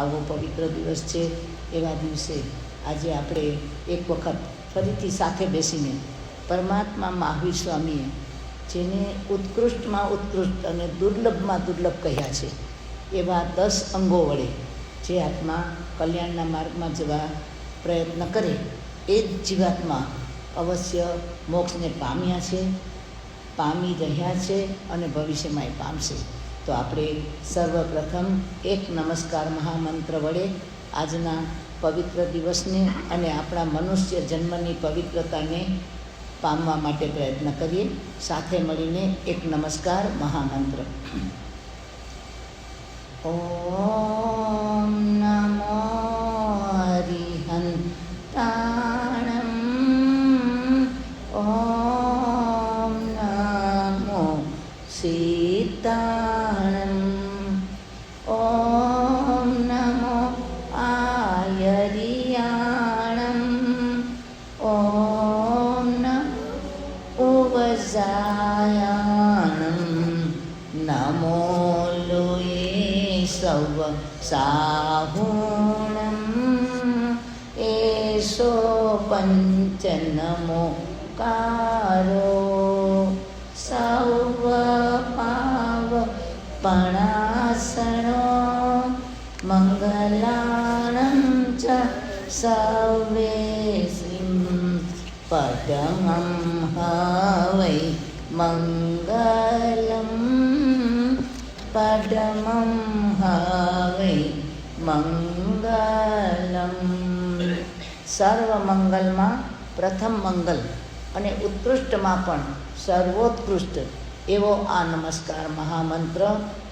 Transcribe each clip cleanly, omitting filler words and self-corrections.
આવો પવિત્ર દિવસ છે. એવા દિવસે આજે આપણે એક વખત ફરીથી સાથે બેસીને પરમાત્મા મહાવીર સ્વામીએ જેને ઉત્કૃષ્ટમાં ઉત્કૃષ્ટ અને દુર્લભમાં દુર્લભ કહ્યા છે એવા 10 અંગો વડે જે આત્મા કલ્યાણના માર્ગમાં જવા પ્રયત્ન કરે એ જ જીવાત્મા અવશ્ય મોક્ષને પામ્યા છે, પામી રહ્યા છે અને ભવિષ્યમાં પામશે. તો આપણે સર્વપ્રથમ એક નમસ્કાર મહામંત્ર વડે આજના પવિત્ર દિવસને અને આપણા મનુષ્ય જન્મની પવિત્રતાને પામવા માટે પ્રયત્ન કરીએ. સાથે મળીને એક નમસ્કાર મહામંત્ર. ઓમ નમો હરિહંતાણમ, ઓમ નમો સીતાણમ, ઓમ નમો આયરિયાણમ, ઓમ નમો ઉપજાયાણમ, નમો લોય સૌ સાહુણમ, એસો પંચનમો કારો, સૌ પાવ પણાસણો, મંગલાણં ચ સર્વેસિં, પદમં હવૈ મંગલમ, પદમં હવૈ મંગલમ. સર્વમંગલમાં પ્રથમ મંગલ અને ઉત્કૃષ્ટમાં પણ સર્વોત્કૃષ્ટ એવો આ નમસ્કાર મહામંત્ર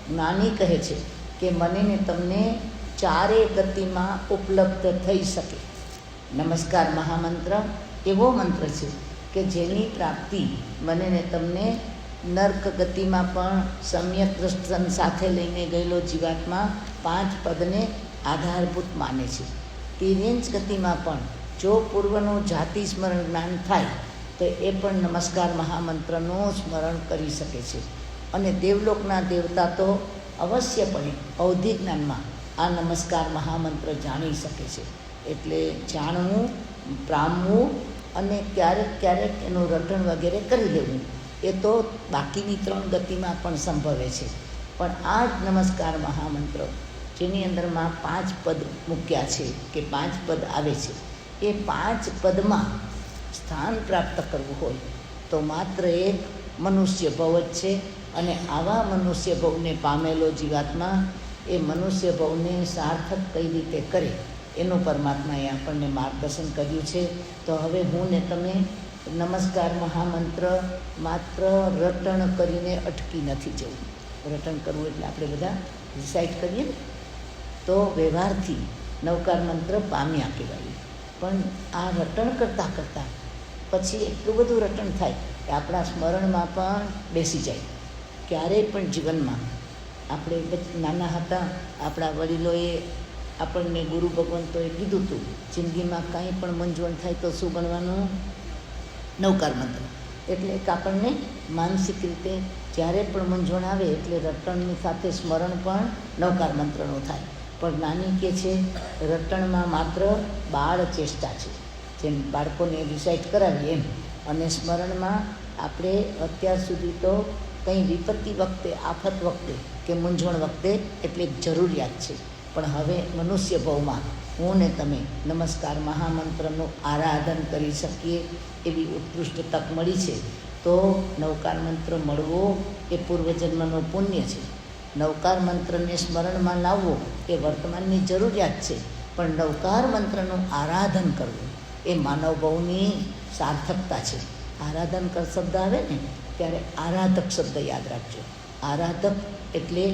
જ્ઞાની કહે છે કે મને ને તમને ચારે ગતિમાં ઉપલબ્ધ થઈ શકે. નમસ્કાર મહામંત્ર એવો મંત્ર છે કે જેની પ્રાપ્તિ મને ને તમને નર્ક ગતિમાં પણ સમ્યક દર્શન સાથે લઈને ગયેલો જીવાત્મા 5 પદને આધારભૂત માને છે. તિર્યંચ ગતિમાં પણ જો પૂર્વનું જાતિ સ્મરણ જ્ઞાન થાય તો એ પણ નમસ્કાર મહામંત્રનું સ્મરણ કરી શકે છે. અને દેવલોકના દેવતા તો અવશ્યપણે અવધિ જ્ઞાનમાં આ નમસ્કાર મહામંત્ર જાણી શકે છે. એટલે જાણવું, પામવું અને ક્યારેક ક્યારેક એનું રટણ વગેરે કરી લેવું એ તો બાકીની 3 ગતિમાં પણ સંભવે છે. પણ આ જ નમસ્કાર મહામંત્ર જેની અંદરમાં 5 પદ મૂક્યા છે કે 5 પદ આવે છે, એ 5 પદમાં સ્થાન પ્રાપ્ત કરવું હોય તો માત્ર એક મનુષ્ય ભવ જ છે. અને આવા મનુષ્ય ભવને પામેલો જીવાત્મા એ મનુષ્ય ભવને સાર્થક કઈ રીતે કરે એનું પરમાત્માએ આપણને માર્ગદર્શન કર્યું છે. તો હવે હું ને તમે નમસ્કાર મહામંત્ર માત્ર રટણ કરીને અટકી નથી જવું. રટણ કરવું એટલે આપણે બધા રિસાઇટ કરીએ ને તો વ્યવહારથી નવકાર મંત્ર પામ્યા કહેવાય. પણ આ રટણ કરતાં કરતાં પછી એટલું બધું રટણ થાય કે આપણા સ્મરણમાં પણ બેસી જાય. ક્યારેય પણ જીવનમાં આપણે નાના હતા આપણા વડીલોએ આપણને ગુરુ ભગવંતોએ કીધું હતું જિંદગીમાં કાંઈ પણ મૂંઝવણ થાય તો શું ગણવાનું? નવકાર મંત્ર. એટલે કે આપણને માનસિક રીતે જ્યારે પણ મૂંઝવણ આવે એટલે રટણની સાથે સ્મરણ પણ નવકાર મંત્રનું થાય. પણ નાની કે છે રટણમાં માત્ર બાળ ચેષ્ટા છે, જેમ બાળકોને રિસાઇટ કરાવીએ એમ. અને સ્મરણમાં આપણે અત્યાર સુધી તો કંઈ વિપત્તિ વખતે, આફત વખતે કે મૂંઝવણ વખતે એટલે જરૂરિયાત છે. પણ હવે મનુષ્ય ભવમાં હું ને તમે નમસ્કાર મહામંત્રનું આરાધન કરી શકીએ એવી ઉત્કૃષ્ટ તક મળી છે. તો નવકાર મંત્ર મળવો એ પૂર્વજન્મનું પુણ્ય છે. નવકાર મંત્રને સ્મરણમાં લાવવો એ વર્તમાનની જરૂરિયાત છે. પણ નવકાર મંત્રનું આરાધન કરવું એ માનવ ભવની સાર્થકતા છે. આરાધન કર શબ્દ આવે ને ત્યારે આરાધક શબ્દ યાદ રાખજો. આરાધક એટલે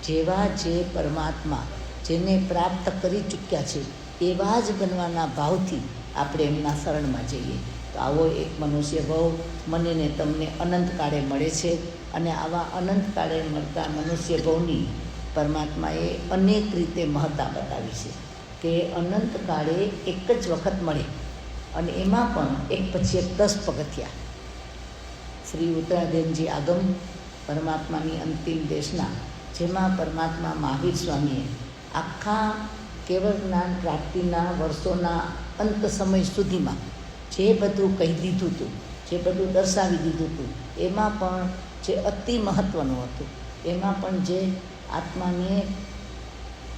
જેવા જે પરમાત્મા જેને પ્રાપ્ત કરી ચૂક્યા છે એવા જ બનવાના ભાવથી આપણે એમના શરણમાં જઈએ. તો આવો એક મનુષ્ય ભવ મને ને તમને અનંતકાળે મળે છે. અને આવા અનંતકાળે મળતા મનુષ્ય ભવની પરમાત્માએ અનેક રીતે મહત્તા બતાવી છે કે અનંતકાળે એક જ વખત મળે અને એમાં પણ એક પછી એક 10 પગથિયા. શ્રી ઉત્તરાધ્યનજી આગમ પરમાત્માની અંતિમ દેશના, જેમાં પરમાત્મા મહાવીર સ્વામીએ આખા કેવળ જ્ઞાન પ્રાપ્તિના વર્ષોના અંત સમય સુધીમાં જે બધું કહી દીધું હતું, જે બધું દર્શાવી દીધું હતું, એમાં પણ જે અતિ મહત્ત્વનું હતું, એમાં પણ જે આત્માને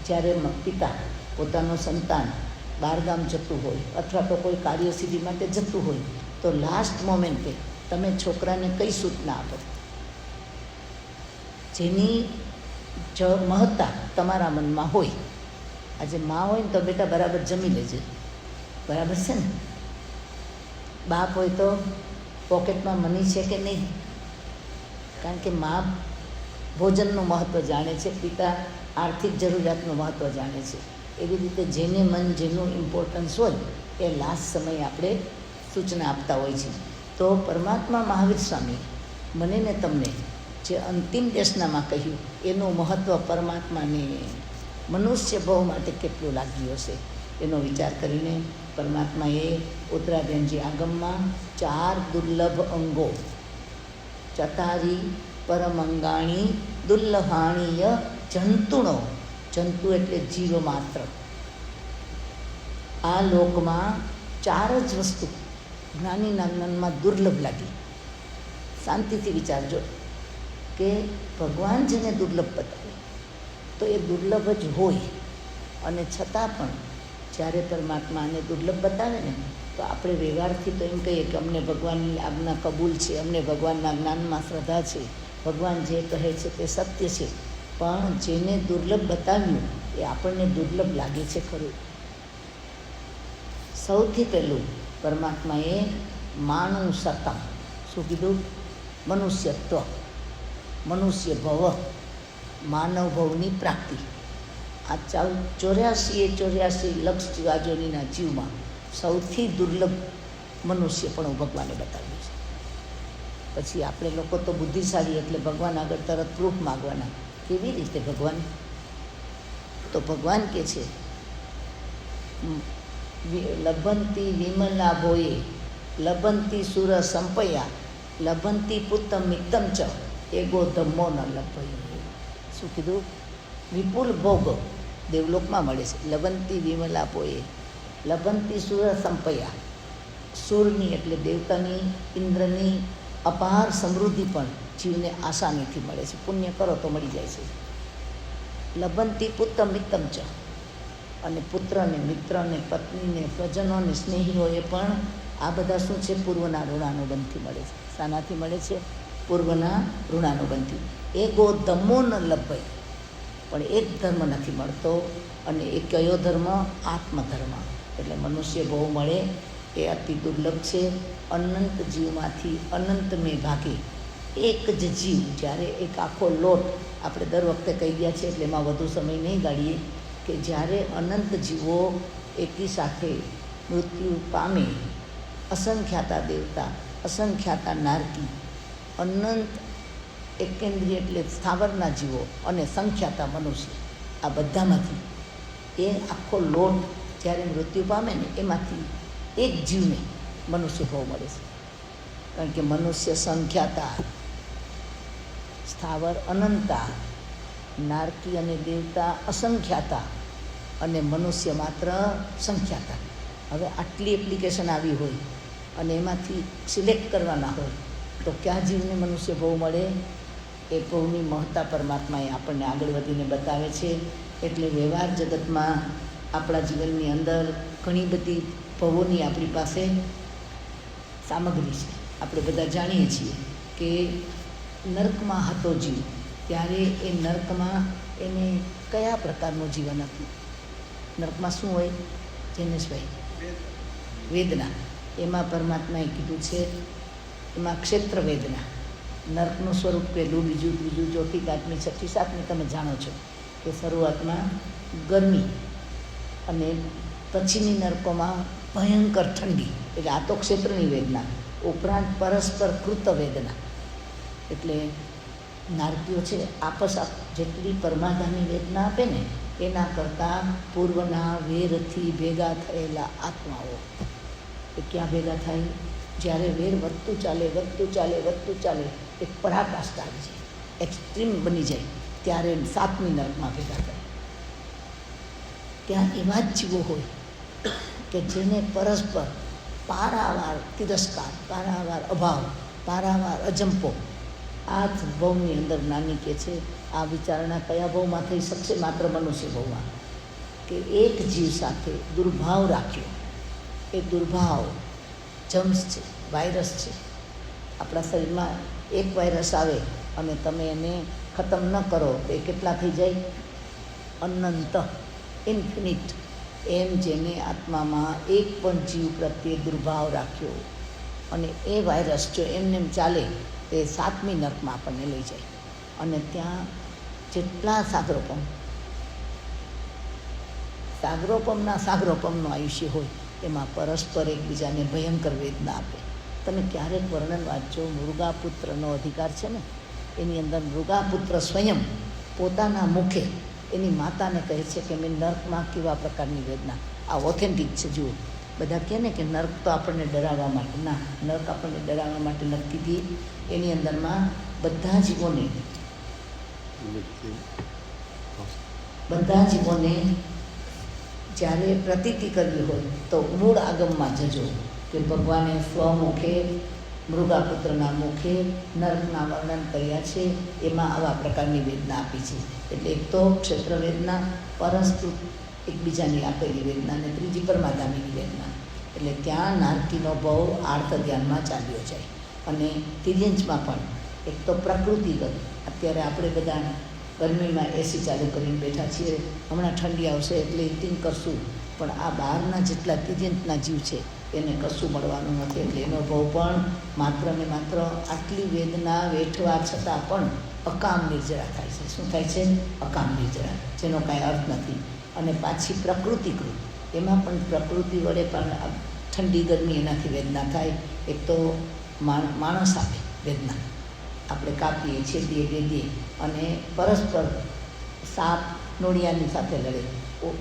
જ્યારે પિતા પોતાનું સંતાન બહારગામ જતું હોય અથવા તો કોઈ કાર્યસિદ્ધિ માટે જતું હોય તો લાસ્ટ મોમેન્ટે તમે છોકરાને કઈ સૂચના આપો જેની મહત્તા તમારા મનમાં હોય. આજે મા હોય ને તો બેટા બરાબર જમી લેજે, બરાબર છે ને. બાપ હોય તો પોકેટમાં મની છે કે નહીં, કારણ કે મા ભોજનનું મહત્ત્વ જાણે છે, પિતા આર્થિક જરૂરિયાતનું મહત્ત્વ જાણે છે. એવી રીતે જેને મન જેનું ઇમ્પોર્ટન્સ હોય એ લાસ્ટ સમયે આપણે સૂચના આપતા હોય છે. તો પરમાત્મા મહાવીર સ્વામી મને ને તમને જે અંતિમ દેશનામાં કહ્યું એનું મહત્ત્વ પરમાત્માને મનુષ્ય ભાવ માટે કેટલું લાગ્યું હશે એનો વિચાર કરીને પરમાત્માએ ઉત્તરાધ્યાનજી આગમમાં 4 દુર્લભ અંગો ચતારી પરમંગાણી દુર્લભાણીય જંતુણો, જંતુ એટલે જીવ માત્ર, આ લોકમાં 4 જ વસ્તુ જ્ઞાનીના જ્ઞાનમાં દુર્લભ લાગી. શાંતિથી વિચારજો કે ભગવાન જેને દુર્લભ બતાવે તો એ દુર્લભ જ હોય, અને છતાં પણ જ્યારે પરમાત્માને દુર્લભ બતાવે ને તો આપણે વ્યવહારથી તો એમ કહીએ કે અમને ભગવાનની આજ્ઞા કબૂલ છે, અમને ભગવાનના જ્ઞાનમાં શ્રદ્ધા છે, ભગવાન જે કહે છે તે સત્ય છે. પણ જેને દુર્લભ બતાવ્યું એ આપણને દુર્લભ લાગે છે ખરું. સૌથી પહેલું પરમાત્માએ માણું સતમ શું કીધું? મનુષ્યત્વ, મનુષ્ય ભવ, માનવ ભવની પ્રાપ્તિ. આ 84 લક્ષ જીવાજોનીના જીવમાં સૌથી દુર્લભ મનુષ્ય પણ ભગવાને બતાવ્યું છે. પછી આપણે લોકો તો બુદ્ધિશાળી એટલે ભગવાન આગળ તરત પ્રૂફ માગવાના. કેવી રીતે ભગવાન? તો ભગવાન કહે છે લભંતી વિમલા ભોયે લભંતી સુર સંપયા લભંતી પુત્તમ મિત્તમ ચ એગો ધમ્મો ન લભય. શું કીધું? વિપુલ ભોગ દેવલોકમાં મળે છે. લભંતી વિમલા ભોયે લભંતી સુર સંપયા, સુરની એટલે દેવતાની ઇન્દ્રની અપાર સમૃદ્ધિ પણ જીવને આસાનીથી મળે છે. પુણ્ય કરો તો મળી જાય છે. લભંતી પુત્તમ મિત્તમ ચ, અને પુત્રને, મિત્રને, પત્નીને, સ્વજનોને, સ્નેહીઓએ પણ આ બધા શું છે? પૂર્વના ઋણાનુબંધથી મળે છે. શાનાથી મળે છે? પૂર્વના ઋણાનુબંધથી. એગો ધમ્મો ન લભય, પણ એક ધર્મ નથી મળતો, અને એ કયો ધર્મ? આત્મધર્મ. એટલે મનુષ્ય બહુ મળે એ અતિ દુર્લભ છે. અનંત જીવમાંથી અનંત મેં ભાગે એક જ જીવ, જ્યારે એક આખો લોટ, આપણે દર વખતે કહી ગયા છે એટલે એમાં વધુ સમય નહીં ગાળીએ, કે જ્યારે અનંત જીવો એકી સાથે મૃત્યુ પામે, અસંખ્યાતા દેવતા, અસંખ્યાતા નારકી, અનંત એકેન્દ્રિય એટલે સ્થાવરના જીવો અને સંખ્યાતા મનુષ્ય, આ બધામાંથી એ આખો લોટ જ્યારે મૃત્યુ પામે ને એમાંથી એક જીવને મનુષ્ય ભાવ મળે છે. કારણ કે મનુષ્ય સંખ્યાતા, સ્થાવર અનંતા, નારકી અને દેવતા અસંખ્યાતા, અને મનુષ્ય માત્ર સંખ્યાતા. હવે આટલી એપ્લિકેશન આવી હોય અને એમાંથી સિલેક્ટ કરવાના હોય તો કયા જીવને મનુષ્ય ભાવ મળે? એ ભાવની મહત્તા પરમાત્માએ આપણને આગળ વધીને બતાવે છે. એટલે વ્યવહાર જગતમાં આપણા જીવનની અંદર ઘણી બધી ભવોની આપણી પાસે સામગ્રી છે. આપણે બધા જાણીએ છીએ કે નર્કમાં હતો જીવ, ત્યારે એ નર્કમાં એને કયા પ્રકારનું જીવન હતું? નર્કમાં શું હોય જૈનેશભાઈ? વેદના. એમાં પરમાત્માએ કીધું છે એમાં ક્ષેત્ર વેદના. નર્કનું સ્વરૂપ પહેલું, બીજું, ત્રીજું, ચોથી, પાંચમી, છઠ્ઠી, સાતમી તમે જાણો છો કે શરૂઆતમાં ગરમી, અને પછીની નર્કોમાં ભયંકર ઠંડી. એટલે આ તો ક્ષેત્રની વેદના. ઉપરાંત પરસ્પર કૃત વેદના, એટલે નારકીઓ છે આપસ જેટલી પરમાધાની વેદના આપે ને એના કરતાં પૂર્વના વેરથી ભેગા થયેલા આત્માઓ એ ક્યાં ભેગા થાય? જ્યારે વેર વધતું ચાલે, વધતું ચાલે, વધતું ચાલે, એક પરાકાષ્ઠા આવી જાય, એક્સ્ટ્રીમ બની જાય, ત્યારે 7મી નર્કમાં ભેગા થાય. ત્યાં એવા જ જીવો હોય કે જેને પરસ્પર પારાવાર તિરસ્કાર, પારાવાર અભાવ, પારાવાર અજંપો, આ જ ભવની અંદર નાની કે છે આ વિચારણા કયા ભવમાં થઈ શકશે? માત્ર મનુષ્ય ભવમાં. કે એક જીવ સાથે દુર્ભાવ રાખ્યો. એ દુર્ભાવ જમ્સ છે, વાયરસ છે. આપણા શરીરમાં એક વાયરસ આવે અને તમે એને ખતમ ન કરો તો એ કેટલા થઈ જાય? અનંત, ઇન્ફિનિટ. એમ જેને આત્મામાં એક પણ જીવ પ્રત્યે દુર્ભાવ રાખ્યો અને એ વાયરસ જો એમને એમ ચાલે તો એ 7મી નર્કમાં આપણને લઈ જાય. અને ત્યાં જેટલા સાગરોપમના સાગરોપમનું આયુષ્ય હોય એમાં પરસ્પર એકબીજાને ભયંકર વેદના આપે. તમે ક્યારેક વર્ણન વાંચો, મૃગાપુત્રનો અધિકાર છે ને, એની અંદર મૃગાપુત્ર સ્વયં પોતાના મુખે એની માતાને કહે છે કે મેં નર્કમાં કેવા પ્રકારની વેદના. આ ઓથેન્ટિક છે. જુઓ, બધા કહે ને કે નર્ક તો આપણને ડરાવવા માટે. ના, નર્ક આપણને ડરાવવા માટે નથી કીધી. એની અંદરમાં બધા જીવોને જ્યારે પ્રતીતિ કરવી હોય તો મૂળ આગમમાં જજો કે ભગવાને સ્વમુખે મૃગાપુત્રના મુખે નર્કના વર્ણન કર્યા છે. એમાં આવા પ્રકારની વેદના આપી છે. એટલે એક તો ક્ષેત્ર વેદના, પરસ્પર એકબીજાની આપેલી વેદના, અને ત્રીજી પરમાગામીની વેદના. એટલે ત્યાં નારકીનો ભાવ આર્ત ધ્યાનમાં ચાલ્યો જાય. અને તિર્યંજમાં પણ એક તો પ્રકૃતિગત, અત્યારે આપણે બધા ગરમીમાં એસી ચાલુ કરીને બેઠા છીએ, હમણાં ઠંડી આવશે એટલે હીટિંગ કરશું, પણ આ બહારના જેટલા તિર્યંતના જીવ છે એને કશું મળવાનું નથી. એટલે એનો ભાવ પણ માત્ર ને માત્ર આટલી વેદના વેઠવા છતાં પણ અકામ નિર્જરા થાય છે. શું થાય છે? અકામ નિર્જરા, જેનો કાંઈ અર્થ નથી. અને પાછી પ્રકૃતિકૃત, એમાં પણ પ્રકૃતિ વડે પણ ઠંડી ગરમી એનાથી વેદના થાય. એક તો માણસ આપે વેદના, આપણે કાપીએ, છેદીએ, વેદીએ, અને પરસ્પર સાપ નોળિયાની સાથે લડે,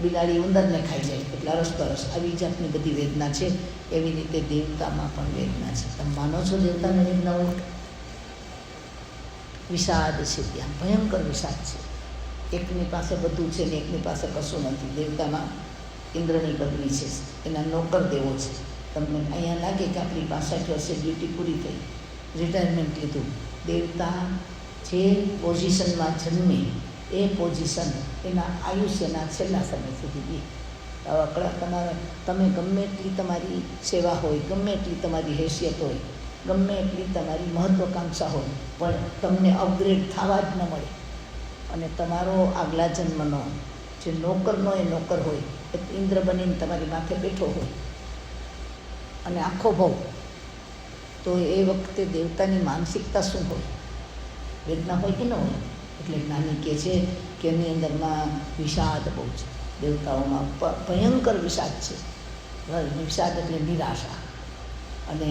બિલાડી ઉંદરને ખાઈ જાય એટલે અરસપરસ, આવી જાતની બધી વેદના છે. એવી રીતે દેવતામાં પણ વેદના છે. તમે માનો છો દેવતાની વેદના હોય? વિષાદ છે, ત્યાં ભયંકર વિષાદ છે. એકની પાસે બધું છે ને એકની પાસે કશું નથી. દેવતામાં ઇન્દ્રની પદવી છે, એના નોકર દેવો છે. તમને અહીંયા લાગે કે આપણી 65 વર્ષે ડ્યુટી પૂરી થઈ, રિટાયરમેન્ટ લીધું. દેવતા જે પોઝિશનમાં જન્મે એ પોઝિશન એના આયુષ્યના છેલ્લા સમય સુધી દે. તમે ગમે એટલી તમારી સેવા હોય, ગમે એટલી તમારી હેસિયત હોય, ગમે એટલી તમારી મહત્વાકાંક્ષા હોય, પણ તમને અપગ્રેડ થવા જ ન મળે. અને તમારો આગલા જન્મનો જે નોકરનો એ નોકર હોય, એ ઇન્દ્ર બનીને તમારી માથે બેઠો હોય અને આખો ભવ, તો એ વખતે દેવતાની માનસિકતા શું હોય? વેદના હોય કે ન હોય? એટલે જ્ઞાની કહે છે કે એની અંદરમાં વિષાદ બહુ છે. દેવતાઓમાં ભયંકર વિષાદ છે. વિષાદ એટલે નિરાશા અને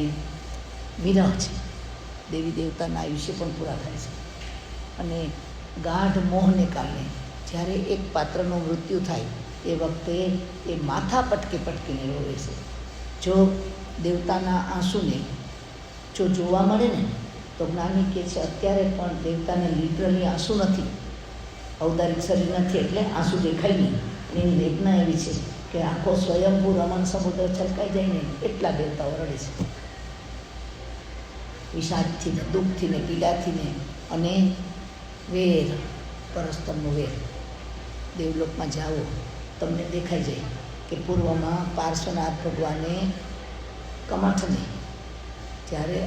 વિરહ છે. દેવી દેવતાના આયુષ્ય પણ પૂરા થાય છે. અને ગાઢ મોહને કારણે જ્યારે એક પાત્રનું મૃત્યુ થાય એ વખતે એ માથા પટકીને રોવે છે. જો દેવતાના આંસુને જો જોવા મળે ને તો જ્ઞાની કહે છે અત્યારે પણ દેવતાને લિટરલી આંસુ નથી, ઔદારિક શરીર નથી એટલે આંસુ દેખાય નહીં. અને એની વેદના એવી છે કે આખો સ્વયંભૂ રમણ સમુદ્ર છલકાઈ જાય ને એટલા દેવતાઓ રડે છે, વિષાદથી ને દુઃખથી ને પીડાથી ને. અને વેર, પરસ્પરનો વેર. દેવલોકમાં જાઓ તમને દેખાઈ જાય કે પૂર્વમાં પાર્શ્વનાથ ભગવાને કમઠને જ્યારે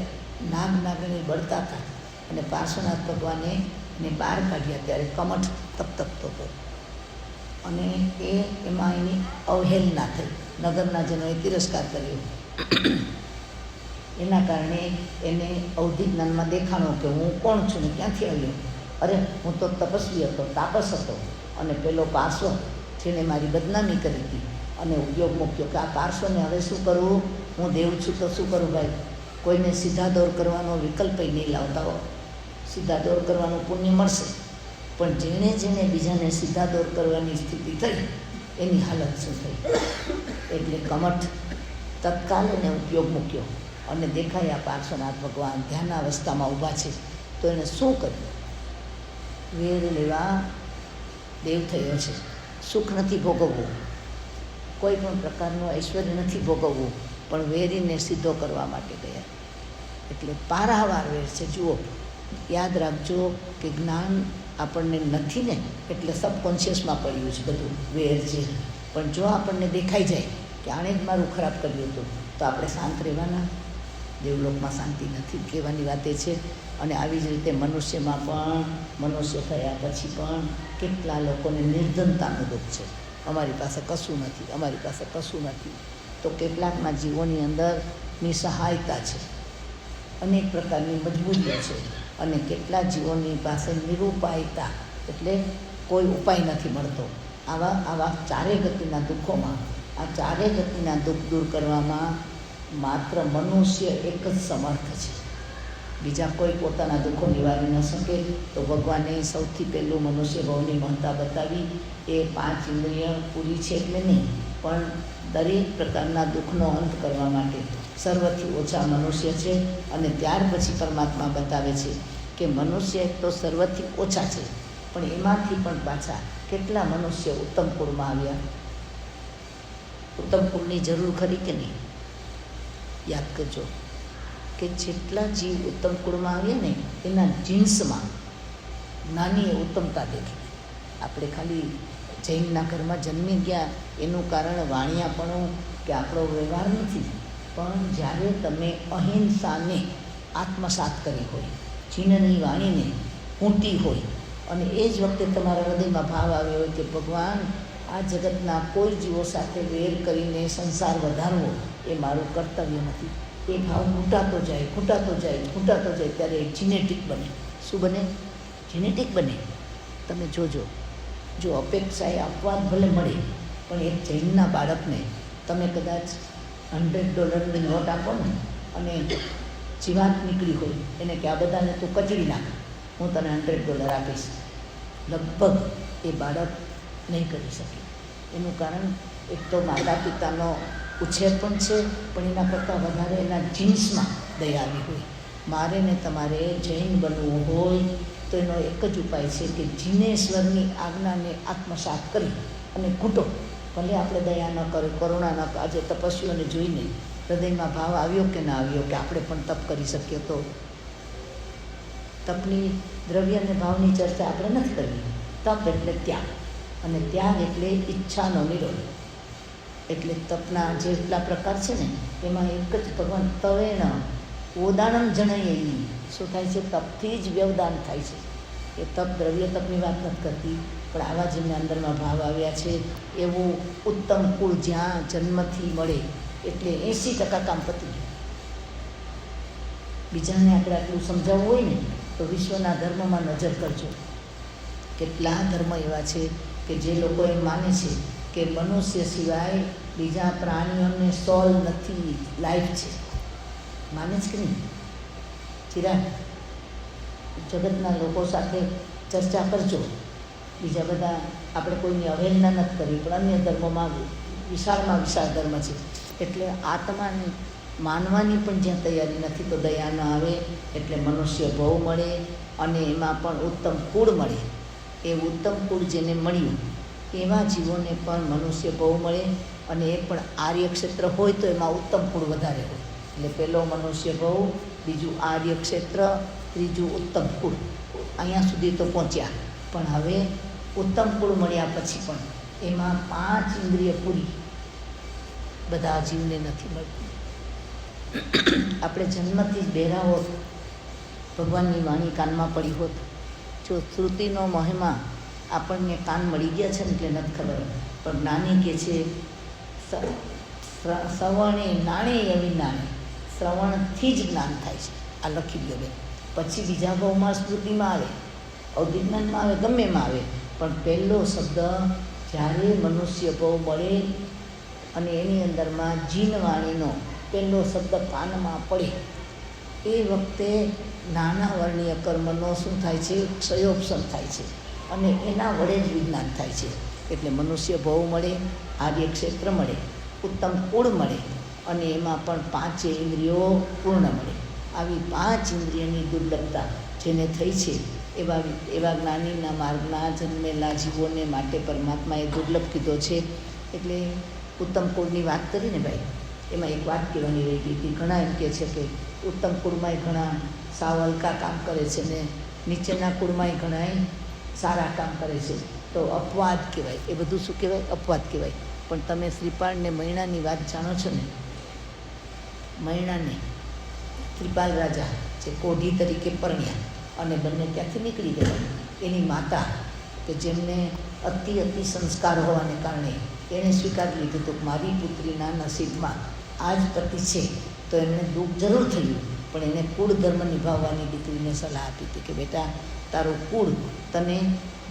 નાગણી બળતા હતા અને પાર્શ્વનાથ ભગવાને એને બહાર કાઢ્યા ત્યારે કમઠ તપતપતો હતો. અને એમાં એની અવહેલના થઈ, નગરના જનોએ તિરસ્કાર કર્યો. એના કારણે એને અવધિ જ્ઞાનમાં દેખાણો કે હું કોણ છું ને ક્યાંથી આવ્યો. અરે હું તો તપસ્વી હતો, તાપસ હતો. અને પેલો પાર્શ્વ જેને મારી બદનામી કરી હતી અને ઉપયોગ મૂક્યો કે આ પાર્શ્વને હવે શું કરવું, હું દેવ છું તો શું કરું ભાઈ. કોઈને સીધા દોર કરવાનો વિકલ્પ નહીં લાવતા હો. સીધા દોર કરવાનું પુણ્ય મળશે, પણ જેણે બીજાને સીધા દોર કરવાની સ્થિતિ થઈ એની હાલત શું થઈ. એટલે કમઠ તત્કાલ એને ઉપયોગ મૂક્યો અને દેખાયા પાર્શ્વનાથ ભગવાન ધ્યાન અવસ્થામાં ઊભા છે. તો એને શું કર્યું? વેર લેવા દેવ થયો છે, સુખ નથી ભોગવવું, કોઈ પણ પ્રકારનું ઐશ્વર્ય નથી ભોગવવું, પણ વેરીને સીધો કરવા માટે ગયા. એટલે પારાવાર વેર છે. જુઓ, યાદ રાખજો કે જ્ઞાન આપણને નથી ને, એટલે સબકોન્શિયસમાં પડ્યું છે બધું વેર છે. પણ જો આપણને દેખાઈ જાય કે આણે જ મારું ખરાબ કર્યું હતું, તો આપણે શાંત રહેવાના. દેવલોકમાં શાંતિ નથી કહેવાની વાત એ છે. અને આવી જ રીતે મનુષ્યમાં પણ, મનુષ્ય થયા પછી પણ કેટલા લોકોને નિર્ધનતાનું દુઃખ છે. અમારી પાસે કશું નથી, અમારી પાસે કશું નથી. તો કેટલાકના જીવોની અંદર નિસહાયતા છે, અનેક પ્રકારની મજબૂરીઓ છે. અને કેટલા જીવોની પાસે નિરુપાયતા, એટલે કોઈ ઉપાય નથી મળતો. આવા ચારે ગતિના દુઃખોમાં, આ ચારે ગતિના દુઃખ દૂર કરવામાં માત્ર મનુષ્ય એક જ સમર્થ છે. બીજા કોઈ પોતાના દુઃખો નિવારી ન શકે. તો ભગવાને સૌથી પહેલું મનુષ્ય ભાવની મહત્તા બતાવી. એ 5 ઇન્દ્રિય પૂરી છે એટલે નહીં, પણ દરેક પ્રકારના દુઃખનો અંત કરવા માટે સર્વથી ઓછા મનુષ્ય છે. અને ત્યાર પછી પરમાત્મા બતાવે છે કે મનુષ્ય એક તો સર્વથી ઓછા છે, પણ એમાંથી પણ પાછા કેટલા મનુષ્ય ઉત્તમ કુળમાં આવ્યા. ઉત્તમ કુળની જરૂર ખરી કે નહીં? યાદ કરજો કે જેટલા જીવ ઉત્તમ કુળમાં આવ્યા ને, એના જીન્સમાં નાની ઉત્તમતા દેખી. આપણે ખાલી જૈનના ઘરમાં જન્મી ગયા એનું કારણ વાણિયાપણું કે આપણો વ્યવહાર નથી, પણ જ્યારે તમે અહિંસાને આત્મસાત કરી હોય, જીનની વાણીને ઊંટી હોય, અને એ જ વખતે તમારા હૃદયમાં ભાવ આવ્યો હોય કે ભગવાન, આ જગતના કોઈ જીવો સાથે વેર કરીને સંસાર વધારવો એ મારું કર્તવ્ય નથી. એ ભાવ ખૂંટાતો જાય, ખૂંટાતો જાય, ખૂંટાતો જાય, ત્યારે એક જીનેટિક બને. શું બને? જીનેટિક બને. તમે જોજો, જો અપેક્ષાએ અપવાદ ભલે મળે, પણ એક જૈનના બાળકને તમે કદાચ $100ની નોટ આપો ને, અને જીવાત નીકળી હોય એને કે આ બધાને તું કચડી નાખ, હું તને $100 આપીશ, લગભગ એ બાળક નહીં કરી શકે. એનું કારણ એક તો માતા પિતાનો ઉછેર પણ છે, પણ એના કરતાં વધારે એના જીન્સમાં દયા આવી હોય. મારે ને તમારે જૈન બનવું હોય તો એનો એક જ ઉપાય છે કે જીનેશ્વરની આજ્ઞાને આત્મસાત કરી અને ઘૂંટો. ભલે આપણે દયા ન કરે, કરુણા ન કરે. આજે તપસ્વીઓને જોઈને હૃદયમાં ભાવ આવ્યો કે ના આવ્યો કે આપણે પણ તપ કરી શકીએ. તો તપની દ્રવ્ય અને ભાવની ચર્ચા આપણે નથી કરવી. તપ એટલે ત્યાગ, અને ત્યાગ એટલે ઈચ્છાનો નિરોધ. એટલે તપના જેટલા પ્રકાર છે ને, એમાં એક જ ભગવાન તવેણ ઓદાણમ જણાય. શું થાય છે? તપથી જ વ્યવદાન થાય છે. એ તપ દ્રવ્ય તપની વાત નથી કરતી, પણ આવા જેમને અંદરમાં ભાવ આવ્યા છે એવું ઉત્તમ કુળ જ્યાં જન્મથી મળે, એટલે 80% કામ પતી ગયું. બીજાને આપણે આટલું સમજાવવું હોય ને, તો વિશ્વના ધર્મમાં નજર કરજો. કેટલા ધર્મ એવા છે કે જે લોકો એમ માને છે કે મનુષ્ય સિવાય બીજા પ્રાણીઓને સોલ નથી, લાઈફ છે. માને છે કે નહીં? ચિરાગ, જગતના લોકો સાથે ચર્ચા કરજો. બીજા બધા આપણે કોઈની અવહેલના નથી કરી, પણ અન્ય ધર્મોમાં વિશાળમાં વિશાળ ધર્મ છે. એટલે આત્માને માનવાની પણ જ્યાં તૈયારી નથી, તો દયા ન આવે. એટલે મનુષ્ય ભવ મળે, અને એમાં પણ ઉત્તમ કુળ મળે. એ ઉત્તમ કુળ જેને મળ્યું એવા જીવોને પણ મનુષ્ય ભવ મળે. અને એ પણ આર્ય ક્ષેત્ર હોય તો એમાં ઉત્તમ કુળ વધારે હોય. એટલે પહેલો મનુષ્ય ભવ, બીજું આર્ય ક્ષેત્ર, ત્રીજું ઉત્તમ કુળ. અહીંયા સુધી તો પહોંચ્યા. પણ હવે ઉત્તમ કુળ મળ્યા પછી પણ એમાં 5 ઇન્દ્રિય પૂરી બધા જીવને નથી મળતી. આપણે જન્મથી જ બહેરા હોત, ભગવાનની વાણી કાનમાં પડી હોત. જો શ્રુતિનો મહિમા આપણને કાન મળી ગયા છે ને એટલે નથી ખબર, પણ જ્ઞાની કહે છે શ્રવણે નાણે એવી નાણે, શ્રવણથી જ જ્ઞાન થાય છે. આ લખી લો બેન. પછી બીજા ભાવમાં સ્મૃતિમાં આવે, અવધિજ્ઞાનમાં આવે, ગમે એમાં આવે, પણ પહેલો શબ્દ જ્યારે મનુષ્ય ભાવ મળે અને એની અંદરમાં જીનવાણીનો પહેલો શબ્દ કાનમાં પડે, એ વખતે નાના વર્ણીય કર્મનો શું થાય છે? ક્ષયોપસમ થાય છે, અને એના વડે જ વિજ્ઞાન થાય છે. એટલે મનુષ્ય ભવ મળે, આર્ય ક્ષેત્ર મળે, ઉત્તમ કુળ મળે, અને એમાં પણ 5 ઇન્દ્રિયો પૂર્ણ મળે. આવી 5 ઇન્દ્રિયની દુર્લભતા જેને થઈ છે એવા જ્ઞાનીના માર્ગના જન્મેલા જીવોને માટે પરમાત્માએ દુર્લભ કીધો છે. એટલે ઉત્તમ કુળની વાત કરીને ભાઈ, એમાં એક વાત કહેવાની રહી ગઈ હતી. ઘણા એમ કહે છે કે ઉત્તમ કુળમાંય ઘણા સાવ હલકા કામ કરે છે ને નીચેના કુળમાંય ઘણાય સારા કામ કરે છે, તો અપવાદ કહેવાય. એ બધું શું કહેવાય? અપવાદ કહેવાય. પણ તમે શ્રીપાળ ને મૈણાની વાત જાણો છો ને? મૈણાને ત્રિપાલ રાજા જે કોઢી તરીકે પરણ્યા અને બંને ત્યાંથી નીકળી ગયા, એની માતા કે જેમને અતિ સંસ્કાર હોવાને કારણે એણે સ્વીકારી લીધું હતું કે મારી પુત્રીના નસીબમાં આ જ પતિ છે. તો એમને દુઃખ જરૂર થયું, પણ એને કુળ ધર્મ નિભાવવાની દીકરીને સલાહ આપી હતી કે બેટા, તારું કુળ તને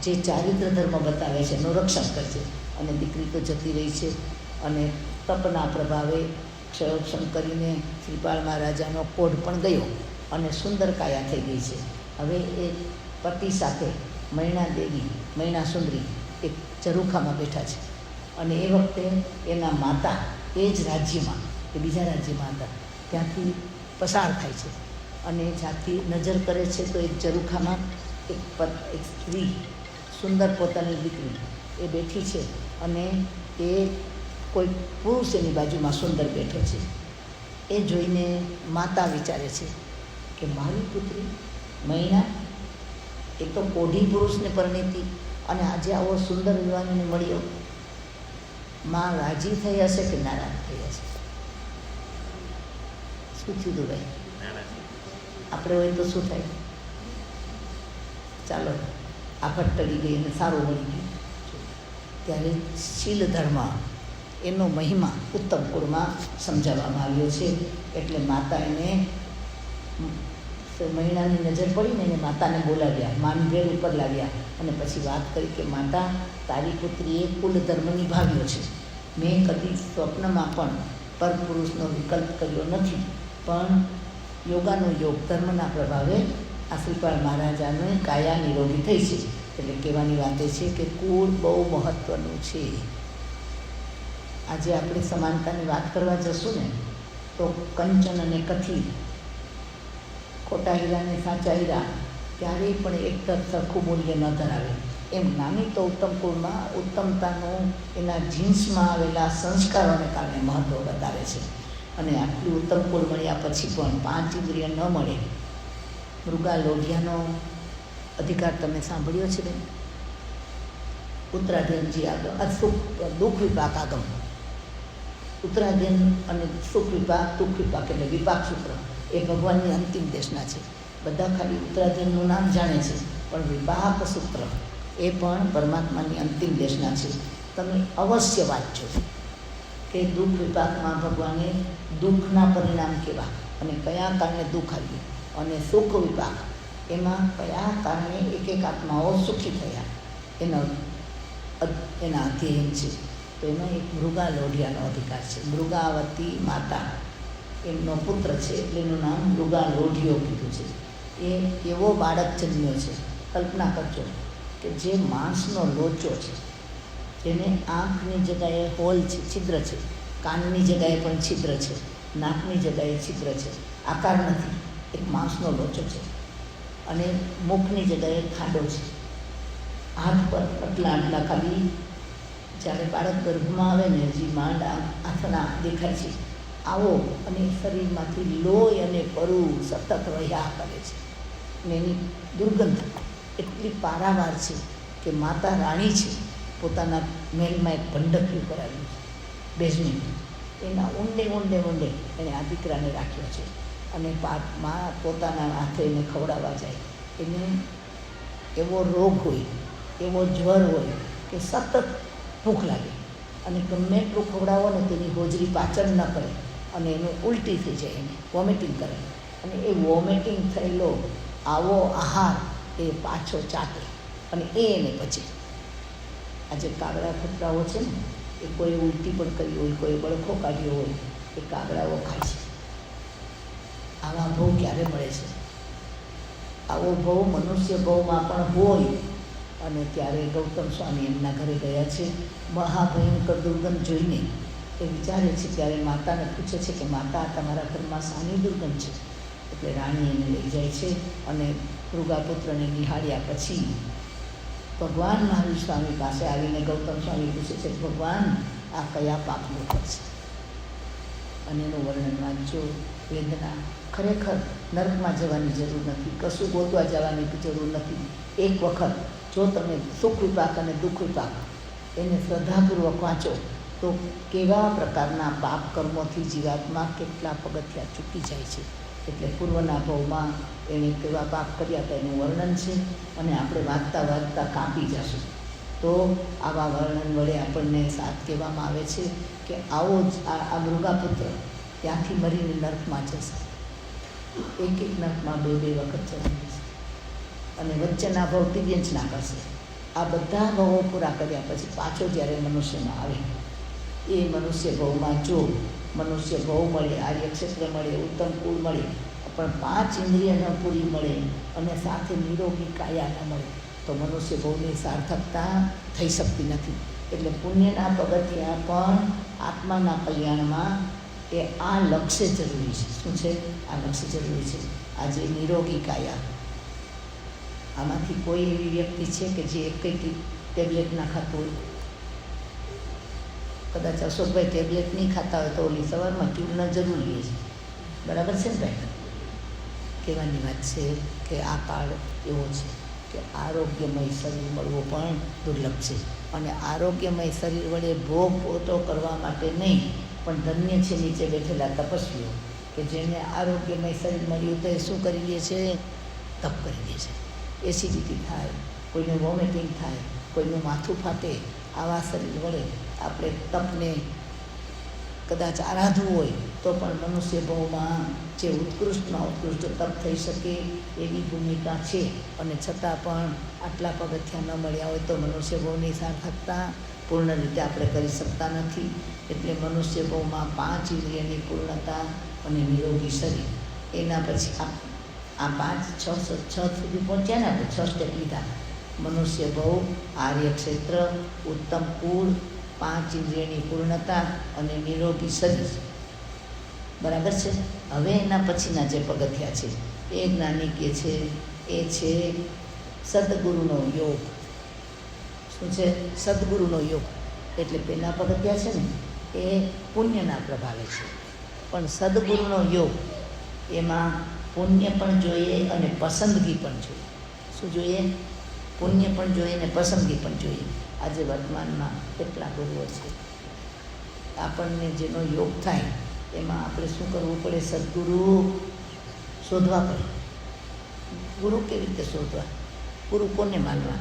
જે ચારિત્ર ધર્મ બતાવે છે એનું રક્ષણ કરશે. અને દીકરી તો જતી રહી છે અને તપના પ્રભાવે ક્ષયોક્ષમ કરીને શ્રીપાળ મહારાજાનો કોઢ પણ ગયો અને સુંદર કાયા થઈ ગઈ છે. હવે એ પતિ સાથે મૈણા દેવી, મૈણા સુંદરી એક ઝરૂખામાં બેઠા છે અને એ વખતે એના માતા એ જ રાજ્યમાં, એ બીજા રાજ્યમાં હતા, ત્યાંથી પસાર થાય છે અને જ્યાંથી નજર કરે છે તો એક ઝરૂખામાં એક સ્ત્રી સુંદર પોતાની દીકરી એ બેઠી છે અને એ કોઈ પુરુષ એની બાજુમાં સુંદર બેઠો છે. એ જોઈને માતા વિચારે છે કે મારી પુત્રી મૈણા એ તો કોઢી પુરુષને પરણીતી અને આજે આવો સુંદર યુવાનને મળ્યો. માં રાજી થઈ હશે કે નારાજ થઈ હશે? શું થયું હતું ભાઈ? આપણે હોય તો શું થાય? ચાલો આફત ટળી ગઈ અને સારું મળી ગયું. ત્યારે શીલ ધર્મ એનો મહિમા ઉત્તમ કુળમાં સમજાવવામાં આવ્યો છે. એટલે માતા એને મહિનાની નજર પડીને એને માતાને બોલાવ્યા, માનભેર ઉપર લાવ્યા અને પછી વાત કરી કે માતા, તારી પુત્રીએ કુલ ધર્મ નિભાવ્યો છે. મેં કદી સ્વપ્નમાં પણ પરપુરુષનો વિકલ્પ કર્યો નથી, પણ યોગાનો યોગ ધર્મના પ્રભાવે આ શ્રીપાળ મહારાજાની કાયા નિરોગી થઈ છે. એટલે કહેવાની વાત એ છે કે કુળ બહુ મહત્ત્વનું છે. આજે આપણે સમાનતાની વાત કરવા જશું ને તો કંચન અને કથિ, ખોટા હીરા ને સાચા હીરા ક્યારેય પણ એક સરખું મૂલ્ય ન ધરાવે. એમ નાની તો ઉત્તમ કુળમાં ઉત્તમતાનું એના જીન્સમાં આવેલા સંસ્કારોને કારણે મહત્ત્વ બતાવે છે. અને આટલું ઉત્તમ કુળ મળ્યા પછી પણ 5 ઇન્દ્રિય ન મળે. મૃગા લોઢિયાનો અધિકાર તમે સાંભળ્યો છે ને? ઉત્તરાધ્યનજી આગળ દુઃખ વિપાક આગમ, ઉત્તરાધ્યન અને સુખ વિપાક, દુઃખ વિપાક એટલે વિપાક સૂત્ર એ ભગવાનની અંતિમ દેશના છે. બધા ખાલી ઉત્તરાધ્યનનું નામ જાણે છે, પણ વિપાક સૂત્ર એ પણ પરમાત્માની અંતિમ દેશના છે. તમે અવશ્ય વાંચજો કે દુઃખ વિપાકમાં ભગવાને દુઃખના પરિણામ કેવા અને કયા કારણે દુઃખ આવ્યું, અને સુખ વિપાક એમાં કયા કારણે એક આત્માઓ સુખી થયા એના અધ્યયન છે. તો એમાં એક મૃગા લોઢિયાનો અધિકાર છે. મૃગાવતી માતા એમનો પુત્ર છે એટલે એનું નામ મૃગા લોઢિયો કીધું છે. એ એવો બાળક જન્મ્યો છે, કલ્પના કરજો કે જે માણસનો લોચો છે, જેને આંખની જગ્યાએ હોલ છે, છિદ્ર છે, કાનની જગ્યાએ પણ છિદ્ર છે, નાકની જગ્યાએ છિદ્ર છે, આકાર નથી, એક માણસનો લોચો છે. અને મુખની જગ્યાએ ખાડો છે, હાથ પર આટલા ખાલી જ્યારે બાળક ગર્ભમાં આવે ને હજી માંડ આંખના દેખાય છે આવો, અને શરીરમાંથી લોહી અને પરુ સતત રહ્યા કરે છે. અને એની દુર્ગંધ એટલી પારાવાર છે કે માતા રાણી છે, પોતાના મહેલમાં એક ભંડક્યું કરાવ્યું છે, બેઝમેન્ટ, એના ઊંડે એણે આ દીકરાને રાખ્યો છે. અને મા પોતાના હાથે એને ખવડાવવા જાય, એને એવો રોગ હોય, એવો જ્વર હોય કે સતત ભૂખ લાગે અને ગમે એટલું ખવડાવો ને તેની હોજરી પાચન ન કરે અને એને ઉલટી થઈ જાય, એને વોમિટિંગ કરે. અને એ વોમિટિંગ થયેલો આવો આહાર એ પાછો ચાટે અને એને પચે. આજે કાગડા કૂતરાઓ છે ને, એ કોઈ ઉલટી પણ કરી હોય, કોઈ બળખો કાઢ્યો હોય, એ કાગડાઓ ખાય છે. આવા ભવ ક્યારે મળે છે? આવો ભવ મનુષ્ય ભવમાં પણ હોય. અને ત્યારે ગૌતમ સ્વામી એમના ઘરે ગયા છે, મહાભયંકર દુર્ગંધ જોઈને એ વિચારે છે. ત્યારે માતાને પૂછે છે કે માતા, તમારા ઘરમાં શાની દુર્ગંધ છે? એટલે રાણી એને લઈ જાય છે અને મૃગાપુત્રને નિહાળ્યા પછી ભગવાન મહાવીર સ્વામી પાસે આવીને ગૌતમ સ્વામી પૂછે છે, ભગવાન આ કયા પાપનું ફળ છે. અને એનું વર્ણન વાંચો. વેદના ખરેખર નરકમાં જવાની જરૂર નથી, કશું ગોતવા જવાની જરૂર નથી. એક વખત જો તમે સુખ વિપાક અને દુઃખ વિપાક એને શ્રદ્ધાપૂર્વક વાંચો તો કેવા પ્રકારના પાપ કર્મોથી જીવાત્મા કેટલા પગથિયા ચૂકી જાય છે. એટલે પૂર્વના ભાવમાં એણે કેવા પાપ કર્યા હતા એનું વર્ણન છે. અને આપણે વાંચતા વાંચતા કાપી જશું. તો આવા વર્ણન વડે આપણને સાથ કહેવામાં આવે છે કે આવો જ આ મૃગાપુત્ર ત્યાંથી મરીને નર્કમાં જશે. એક નર્કમાં બે વખત જવાનું છે. અને વચ્ચેના ભાવ દિવ્યંજના કરશે. આ બધા ભાવો પૂરા કર્યા પછી પાછો જ્યારે મનુષ્યમાં આવે એ મનુષ્ય ભાવમાં જો મનુષ્ય ભાવ મળે, આર્યક્ષેત્ર મળે, ઉત્તમ કુળ મળે, પણ 5 ઇન્દ્રિય ન પૂરી મળે અને સાથે નિરોગી કાયા ન મળે તો મનુષ્ય ભાવની સાર્થકતા થઈ શકતી નથી. એટલે પુણ્યના પગથિયા પણ આત્માના કલ્યાણમાં એ આ લક્ષ્ય જરૂરી છે. શું છે? આ લક્ષ્ય જરૂરી છે. આજે નિરોગી કાયા, આમાંથી કોઈ એવી વ્યક્તિ છે કે જે એક ટેબ્લેટ ના ખાતું હોય? કદાચ અશોકભાઈ ટેબ્લેટ નહીં ખાતા હોય તો ઓલી સવારમાં ટ્યુબના જરૂર લે છે. બરાબર છે ને ભાઈ? કહેવાની વાત છે કે આ કાળ એવો છે કે આરોગ્યમય શરીર મળવું પણ દુર્લભ છે. અને આરોગ્યમય શરીર વડે ભોગ પોતો કરવા માટે નહીં, પણ ધન્ય છે નીચે બેઠેલા તપસ્વીઓ કે જેને આરોગ્યમય શરીર મળ્યું તો એ શું કરી લે છે? તપ કરી દે છે. એસિડિટી થાય, કોઈને વોમિટિંગ થાય, કોઈનું માથું ફાટે. આવા શરીર વડે આપણે તપને કદાચ આરાધવું હોય તો પણ મનુષ્ય ભાવમાં જે ઉત્કૃષ્ટમાં ઉત્કૃષ્ટ તપ થઈ શકે એવી ભૂમિકા છે. અને છતાં પણ આટલા પગથિયા ન મળ્યા હોય તો મનુષ્ય ભાવની સાર્થકતા પૂર્ણ રીતે આપણે કરી શકતા નથી. એટલે મનુષ્ય ભાવમાં 5 ઇન્દ્રિયની પૂર્ણતા અને નિરોગી શરીર, એના પછી આ 5 6 સુધી પહોંચ્યા ને આપણે 6 સ્ટેપ લીધા. મનુષ્ય ભાવ, આર્યક્ષેત્ર, ઉત્તમ કુળ, 5 ઇન્દ્રિયની પૂર્ણતા અને નિરોગી શરીર. બરાબર છે? હવે એના પછીના જે પગથિયા છે એ જ્ઞાની કે છે એ છે સદગુરુનો યોગ. શું છે? સદગુરુનો યોગ. એટલે પહેલાં પગથિયા છે ને એ પુણ્યના પ્રભાવે છે, પણ સદગુરુનો યોગ એમાં પુણ્ય પણ જોઈએ અને પસંદગી પણ જોઈએ. શું જોઈએ? પુણ્ય પણ જોઈએ ને પસંદગી પણ જોઈએ. આજે વર્તમાનમાં કેટલા ગુરુઓ છે, આપણને જેનો યોગ થાય એમાં આપણે શું કરવું પડે? સદગુરુ શોધવા પડે. ગુરુ કેવી રીતે શોધવા? ગુરુ કોને માનવા?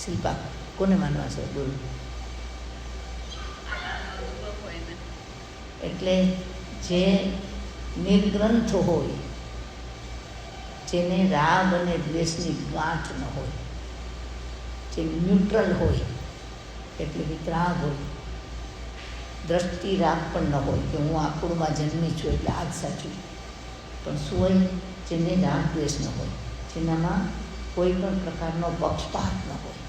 શિલ્પા, કોને માનવા છે ગુરુ? એટલે જે નિર્ગ્રંથ હોય, જેને રાગ અને દ્વેષની ગાંઠ ન હોય, જે ન્યુટ્રલ હોય, એટલે વિતરાગ હોય, દ્રષ્ટિ રાગ પણ ન હોય કે હું આ કુળમાં જન્મી છું એટલે આ જ સાચું. પણ શું હોય? જેને રાગ દ્વેષ ન હોય, જેનામાં કોઈ પણ પ્રકારનો પક્ષપાત ન હોય.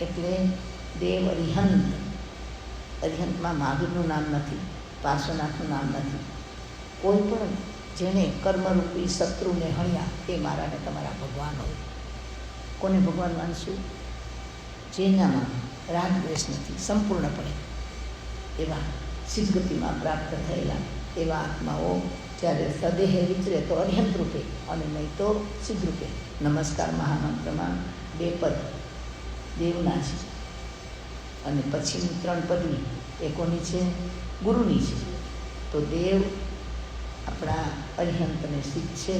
એટલે દેવ અરિહંત. અરિહંતમાં મહાવીરનું નામ નથી, પાર્શ્વનાથનું નામ નથી. કોઈ પણ જેણે કર્મરૂપી શત્રુને હણ્યા એ મારા ને તમારા ભગવાન હોય. કોને ભગવાન માનશું? જેનામાં રાગ દ્વેષ નથી સંપૂર્ણપણે. એવા સિદ્ધગતિમાં પ્રાપ્ત થયેલા એવા આત્માઓ જ્યારે સદેહે વિચરે તો અરિહંત રૂપે અને નહીં તો સિદ્ધ રૂપે. નમસ્કાર મહામંત્રમાં 2 પદ દેવના છે અને પછીની 3 પદની એ કોની છે? ગુરુની છે. તો દેવ આપણા અરિહંતને સિદ્ધ છે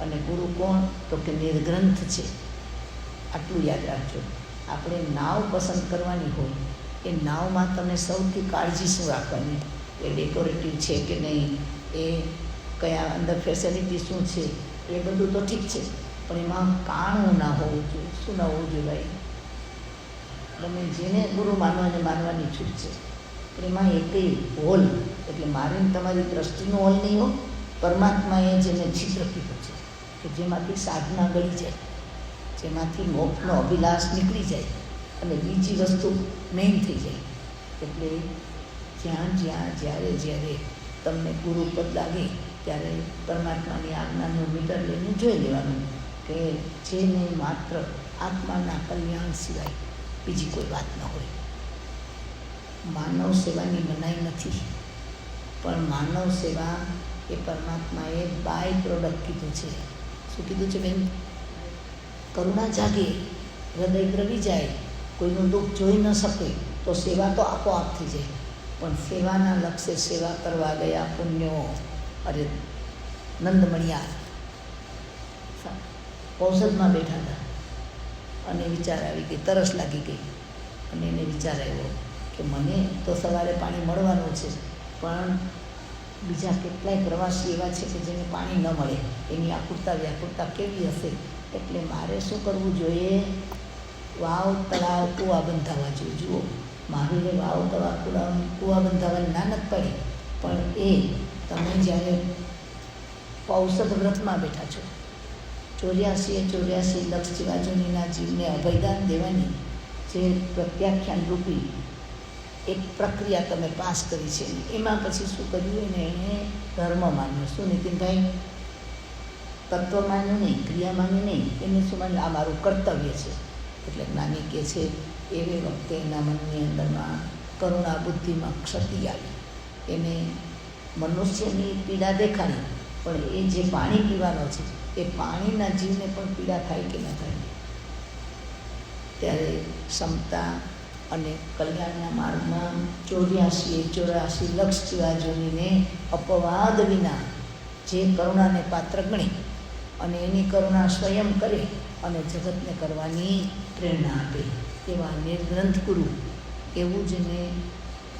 અને ગુરુ કોણ? તો કે નિર્ગ્રંથ છે. આટલું યાદ રાખજો. આપણે નાવ પસંદ કરવાની હોય એ નાવમાં તમે સૌથી કાળજી શું રાખવાની? એ ડેકોરેટિવ છે કે નહીં, એ કયા અંદર ફેસિલિટી શું છે, એ બધું તો ઠીક છે, પણ એમાં કાણું ના હોવું જોઈએ. શું ના હોવું જોઈએ ભાઈ? તમે જેને ગુરુ માનવાને માનવાની છૂટ છે, પણ એમાં એકેય હોલ, એટલે મારીને તમારી દ્રષ્ટિનો હોલ નહીં હો. પરમાત્માએ જેને છિદ્ર કીધું છે કે જેમાંથી સાધના ગળી જાય, જેમાંથી મોક્ષનો અભિલાષ નીકળી જાય અને બીજી વસ્તુ મેઇન થઈ જાય. એટલે જ્યાં જ્યારે તમને ગુરુપદ લાગે ત્યારે પરમાત્માની આજ્ઞાનું મીટર લઈને જોઈ લેવાનું કે જેને માત્ર આત્માના કલ્યાણ સિવાય બીજી કોઈ વાત ન હોય. માનવ સેવાની મનાઈ નથી, પણ માનવ સેવા એ પરમાત્માએ બાય પ્રોડક્ટ કીધું છે. શું કીધું છે બેન? કરુણા જાગે, હૃદય દ્રવી જાય, કોઈનું દુઃખ જોઈ ન શકે તો સેવા તો આપોઆપ થઈ જાય. પણ સેવાના લક્ષ્ય સેવા કરવા ગયા પુણ્યો. અરે નંદમણિયા ઔષધમાં બેઠા હતા અને વિચાર આવી ગઈ, તરસ લાગી ગઈ અને એને વિચાર આવ્યો કે મને તો સવારે પાણી મળવાનું છે, પણ બીજા કેટલાય પ્રવાસી એવા છે કે જેને પાણી ન મળે, એની આકુરતા વ્યાકુરતા કેવી હશે. એટલે મારે શું કરવું જોઈએ? વાવ તળાવ કૂવા બંધાવવા જોઈએ. જુઓ, મહાવીરે વાવ તળાવ કૂવા બંધાવવાની ના નથી પાડી, પણ એ તમે જ્યારે ઔષધ વ્રતમાં બેઠા છો, 84 લક્ષ જીવાજોનીના જીવને અભયદાન દેવાની જે પ્રત્યાખ્યાન રૂપી એક પ્રક્રિયા તમે પાસ કરી છે, એમાં પછી શું કર્યું? એણે ધર્મ માન્યો. શું નીતિનભાઈ? તત્વ માન્યું નહીં, ક્રિયા માન્યું નહીં, એને શું માન્યું? આ મારું કર્તવ્ય છે. એટલે જ્ઞાની કહે છે એવી વખતે એના મનની અંદરમાં કરુણા બુદ્ધિમાં ક્ષતિ આવી. એને મનુષ્યની પીડા દેખાડી, પણ એ જે પાણી પીવાનો છે એ પાણીના જીવને પણ પીડા થાય કે ન થાય? ત્યારે ક્ષમતા અને કલ્યાણના માર્ગમાં 84 લક્ષ જીવાજોનીને અપવાદ વિના જે કરુણાને પાત્ર ગણી અને એની કરુણા સ્વયં કરે અને જગતને કરવાની પ્રેરણા આપે એવા નિર્ગ્રંથ ગુરુ, એવું જેને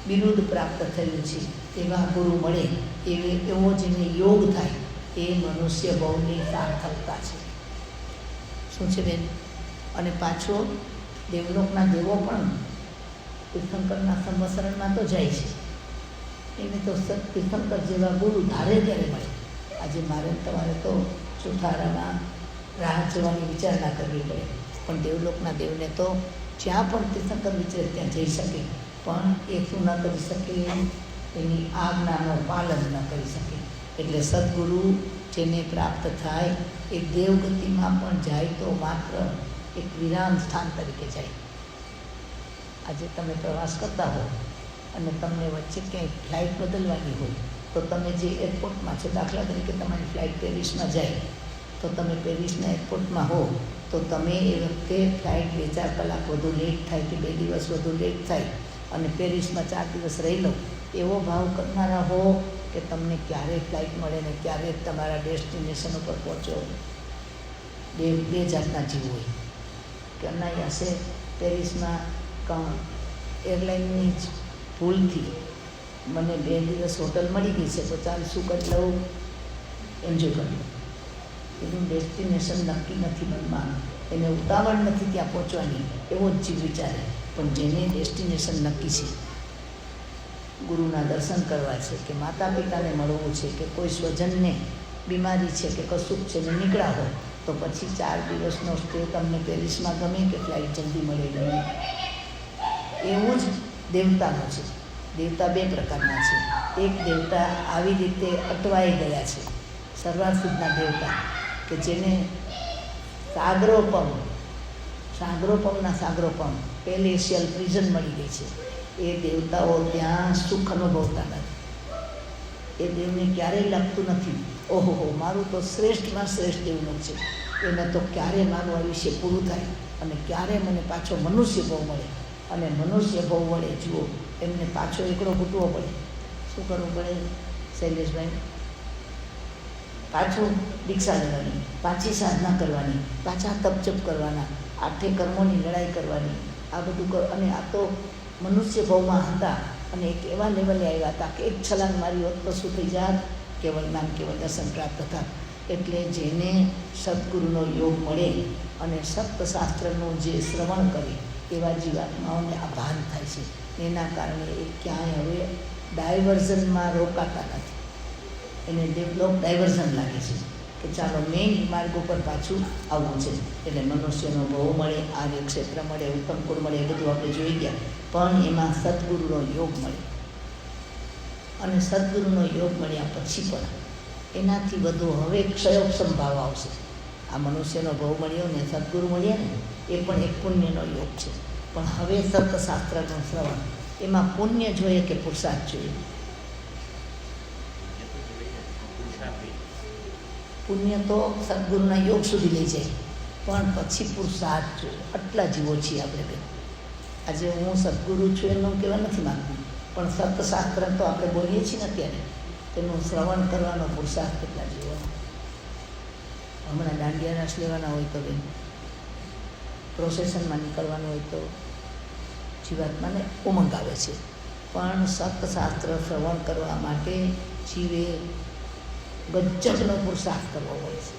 બિરુદ પ્રાપ્ત થયું છે એવા ગુરુ મળે, એવો જેને યોગ થાય, એ મનુષ્ય બહુની સાર્થકતા છે. શું છે બેન? અને પાછો દેવલોકના દેવો પણ તીર્થંકરના સંવત્સરણમાં તો જાય છે. એને તો તીર્થંકર જેવા ગુરુ ધારે ત્યારે મળે. આજે મારે તમારે તો સુથારામાં રાહ જોવાની વિચારણા કરવી પડે, પણ દેવલોકના દેવને તો જ્યાં પણ તીર્થંકર વિચારે ત્યાં જઈ શકે, પણ એ શું ન કરી શકે? એની આજ્ઞાનું પાલન ન કરી શકે. એટલે સદગુરુ જેને પ્રાપ્ત થાય એ દેવગતિમાં પણ જાય તો માત્ર એક વિરામ સ્થાન તરીકે જાય. આજે તમે પ્રવાસ કરતા હો અને તમને વચ્ચે ક્યાંય ફ્લાઇટ બદલવાની હોય તો તમે જે એરપોર્ટમાં છો, દાખલા તરીકે તમારી ફ્લાઇટ પેરિસમાં જાય, તો તમે પેરિસના એરપોર્ટમાં હો તો તમે એ વખતે ફ્લાઇટ 2-4 કલાક વધુ લેટ થાય કે 2 દિવસ વધુ લેટ થાય અને પેરિસમાં 4 દિવસ રહી લો, એવો ભાવ કરનારા હો કે તમને ક્યારે ફ્લાઇટ મળે ને ક્યારે તમારા ડેસ્ટિનેશન ઉપર પહોંચો. બે જાતના જીવ હોય કે અનાયાસે પેરિસમાં એરલાઇનની જ ભૂલથી મને 2 દિવસ હોટલ મળી ગઈ છે તો ચાલ શું કરી લઉં, એન્જોય કરી લઉં. એનું ડેસ્ટિનેશન નક્કી નથી મનમાં, એને ઉતાવળ નથી ત્યાં પહોંચવાની, એવો જ જીવ વિચારે. પણ જેને ડેસ્ટિનેશન નક્કી છે, ગુરુના દર્શન કરવા છે કે માતા પિતાને મળવું છે કે કોઈ સ્વજનને બીમારી છે કે કશુંક છે ને નીકળ્યા હોય, તો પછી 4 દિવસનો સ્ટે તમને પેરિસમાં ગમે કે ફ્લાઇટ જલ્દી મળે ગમે. એવું જ દેવતાનો છે. દેવતા 2 પ્રકારના છે. એક દેવતા આવી રીતે અટવાઈ ગયા છે, સર્વાસિદ્ધના દેવતા, કે જેને સાગરોપમના પેલેશિયલ પ્રિઝન મળી ગઈ છે. એ દેવતાઓ ત્યાં સુખ અનુભવતા નથી. એ દેવને ક્યારેય લાગતું નથી ઓહો મારું તો શ્રેષ્ઠમાં શ્રેષ્ઠ દેવનું છે, એને તો ક્યારે મારું આયુષ્ય પૂરું થાય અને ક્યારે મને પાછો મનુષ્ય ભાવ મળે. અને મનુષ્ય ભાવ વળે જુઓ એમને પાછો એકડો ઘૂંટવો પડે. શું કરવું પડે શૈલેષભાઈ? પાછું દીક્ષા લેવાની, પાછી સાધના કરવાની, પાછા તપજપ કરવાના, 8 કર્મોની લડાઈ કરવાની, આ બધું અને આ તો મનુષ્ય ભાવમાં હતા અને એક એવા લેવલે આવ્યા હતા કે એક છલાંગ મારી હોત તો શું થઈ જાત? કેવળ જ્ઞાન કેવળ દર્શન પ્રાપ્ત થતા. એટલે જેને સદગુરુનો યોગ મળે અને સપ્તશાસ્ત્રનું જે શ્રવણ કરે એવા જીવાત્માઓને આ ભાન થાય છે. એના કારણે એ ક્યાંય હવે ડાયવર્ઝનમાં રોકાતા નથી. એને ડેવલપ ડાયવર્ઝન લાગે છે કે ચાલો મેઇન માર્ગ ઉપર પાછું આવવું છે. એટલે મનુષ્યનો ભાવ મળે, આર્ય ક્ષેત્ર મળે, ઉત્તમ કુળ મળે, એ બધું આપણે જોઈ ગયા. પણ એમાં સદગુરુનો યોગ મળે અને સદગુરુનો યોગ મળ્યા પછી પણ એનાથી વધુ હવે ક્ષયોક્ષમ ભાવ આવશે. આ મનુષ્યનો ભાવ મળ્યો ને સદગુરુ મળ્યા ને એ પણ એક પુણ્યનો યોગ છે. પણ હવે સર્તશાસ્ત્રનું શ્રવણ, એમાં પુણ્ય જોઈએ કે પુરુષાર્થ જોઈએ? પુણ્ય તો સદગુરુના યોગ સુધી લઈ જાય, પણ પછી પુરુષાર્થ જોઈએ. આટલા જીવો છીએ આપણે બેન. આજે હું સદગુરુ છું એનું કહેવા નથી માગતું, પણ સતશાસ્ત્ર તો આપણે બોલીએ છીએ ને અત્યારે, તેનું શ્રવણ કરવાનો પુરુષાર્થ કેટલા જીવો. હમણાં દાંડિયા રાસ લેવાના હોય તો બેન, પ્રોસેશનમાં નીકળવાનું હોય તો જીવાત્માને ઉમંગ આવે છે, પણ સતશાસ્ત્ર શ્રવણ કરવા માટે જીવે ગજબનો પુરુષાર્થ કરવો હોય છે.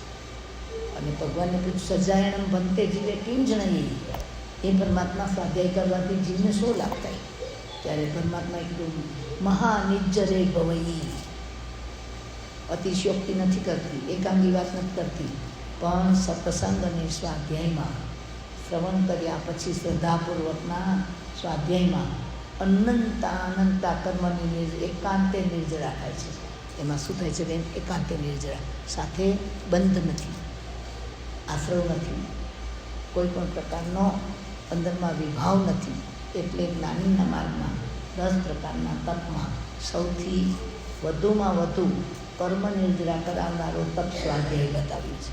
અને ભગવાનને પૂછ્યું, સજાયણમ બનતે જીવે કેમ જણાવીએ, એ પરમાત્મા સ્વાધ્યાય કરવાથી જીવને શું લાભ થાય? ત્યારે પરમાત્મા એકદમ મહાનિજ્જરે ભવઈ, અતિશયોક્તિ નથી કરતી, એકાંગી વાત નથી કરતી, પણ સત્સંગ અને સ્વાધ્યાયમાં શ્રવણ કર્યા પછી શ્રદ્ધાપૂર્વકના સ્વાધ્યાયમાં અનંતા કર્મની એકાંતે નિર્જરા થાય છે. એમાં શું થાય છે બેન? એકાંતે નિર્જરા, સાથે બંધ નથી, આશ્રવ નથી, કોઈ પણ પ્રકારનો અંદરમાં વિભાવ નથી. એટલે જ્ઞાનીના માર્ગમાં 10 પ્રકારના તપમાં સૌથી વધુમાં વધુ કર્મ નિર્જરા કરાવનારો તપ સ્વાધ્યાય બતાવ્યું છે.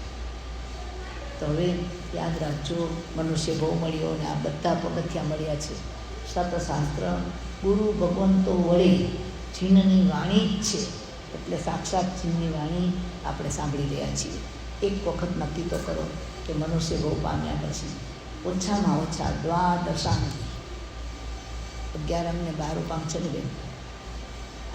તો હવે યાદ રાખજો, મનુષ્ય બહુ મળ્યો અને આ બધા પગથિયા મળ્યા છે. સતશાસ્ત્ર ગુરુ ભગવંતો વડે જીનની વાણી જ છે, એટલે સાક્ષાત જીનની વાણી આપણે સાંભળી રહ્યા છીએ. એક વખત નક્કી તો કરો કે મનુષ્ય બહુ પામ્યા પછી ઓછામાં ઓછા દ્વાદશાંગી 11 ને 12 પાંચ છે ને બેન,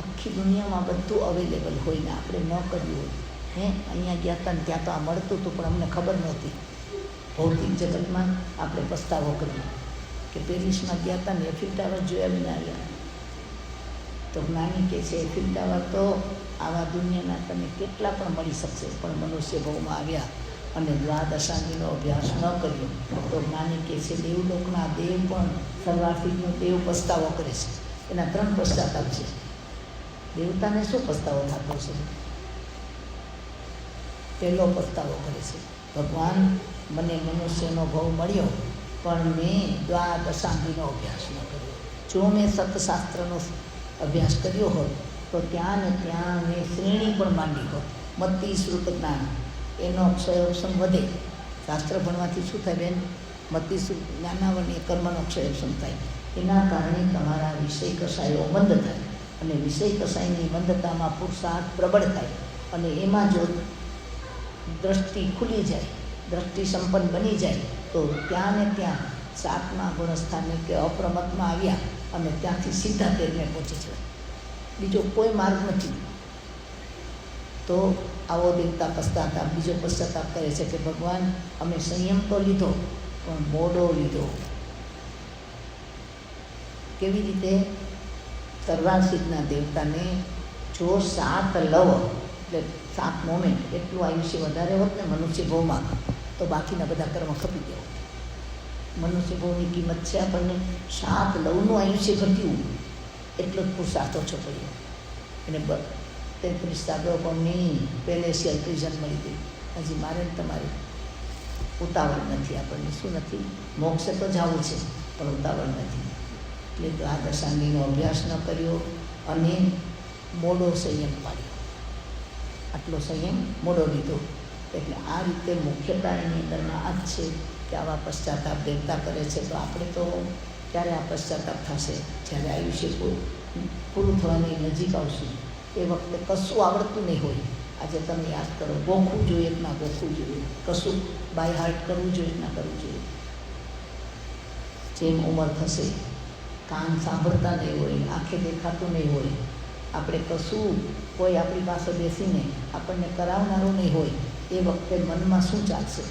આખી દુનિયામાં બધું અવેલેબલ હોય ને આપણે ન કર્યું હોય. અહીંયા ગયા હતા ને ત્યાં તો આ મળતું હતું, પણ અમને ખબર નહોતી. ભૌતિક જગતમાં આપણે પસ્તાવો કરીએ કે પેરિસમાં ગયા હતા ને એફિલ ટાવર જોયા વિના આવ્યા. તો જ્ઞાની કહે છે એફિલ ટાવર તો આવા દુનિયાના તમે કેટલા પણ મળી શકશે, પણ મનુષ્ય ભવમાં આવ્યા અને દ્વાદશાંગીનો અભ્યાસ ન કર્યો તો જ્ઞાની કહે છે દેવલોકના દેવ પણ સર્વાર્થિકનો દેવ પસ્તાવો કરે છે. એના 3 પશ્ચાતાપ છે. દેવતાને શું પસ્તાવો થતો છે? પહેલો પસ્તાવો કરે છે, ભગવાન મને મનુષ્યનો ભવ મળ્યો પણ મેં દ્વાદશાંગીનો અભ્યાસ ન કર્યો. જો મેં સતશાસ્ત્રનો અભ્યાસ કર્યો હોત તો ત્યાં ને ત્યાં મેં શ્રેણી પણ માંડી હોત. મતિ શ્રુત જ્ઞાન, એનો અક્ષયોપસમ વધે. શાસ્ત્ર ભણવાથી શું થાય બેન? મતિ શ્રુત જ્ઞાનાવરણીય કર્મનો અક્ષયોપસમ થાય. એના કારણે તમારા વિષય કસાયો મંદ થાય, અને વિષય કસાયની મંદતામાં પુરુષાર્થ પ્રબળ થાય, અને એમાં જો દ્રષ્ટિ ખુલી જાય, દ્રષ્ટિ સંપન્ન બની જાય તો ત્યાં ને ત્યાં 7મા ગુણસ્થાને કે અપ્રમતમાં આવ્યા અને ત્યાંથી સીધા 13ને પહોંચી જાય. બીજો કોઈ માર્ગ નથી. તો આવો દેવતા પશ્ચાતાપ, બીજો પશ્ચાતાપ કરે છે કે ભગવાન અમે સંયમ તો લીધો પણ મોડો લીધો. કેવી રીતે? સર્વાસિદ્ધના દેવતાને જો 7 લવ એટલે 7 મોમેન્ટ એટલું આયુષ્ય વધારે હોત ને મનુષ્ય ભવમાં, તો બાકીના બધા કર્મ ખપી ગયા. મનુષ્ય ભવની કિંમત છે આપણને 7 લવનું આયુષ્ય ઘટ્યું, એટલો જ પુરુષાર્થ ઓછો પડ્યો. એને 33 સાગરોપણની પેલેશિયલ પ્રિઝન મળી ગઈ. હજી મારે તમારે ઉતાવળ નથી. આપણને શું નથી? મોક્ષે તો જવું છે પણ ઉતાવળ નથી. એટલે દ્વાદશાંગીનો અભ્યાસ ન કર્યો અને મોડો સંયમ પાડ્યો. આટલો સંયમ મોડો લીધો. એટલે આ રીતે મુખ્યતા એની અંદરમાં આ જ છે કે આવા પશ્ચાતાપ દેવતા કરે છે. તો આપણે તો ક્યારે આ પશ્ચાતાપ થશે? જ્યારે આયુષ્ય પૂરું થવાની નજીક આવશું એ વખતે કશું આવડતું નહીં હોય. આજે તમે યાદ કરો, ગોખવું જોઈએ કે ના ગોખવું જોઈએ, કશું બાય હાર્ટ કરવું જોઈએ કે ના કરવું જોઈએ. જેમ ઉંમર થશે, કાન સાંભળતા નહીં હોય, આંખે દેખાતું નહીં હોય, આપણે કશું કોઈ આપણી પાસે બેસીને આપણને કરાવનારું નહીં હોય, એ વખતે મનમાં શું ચાલશે?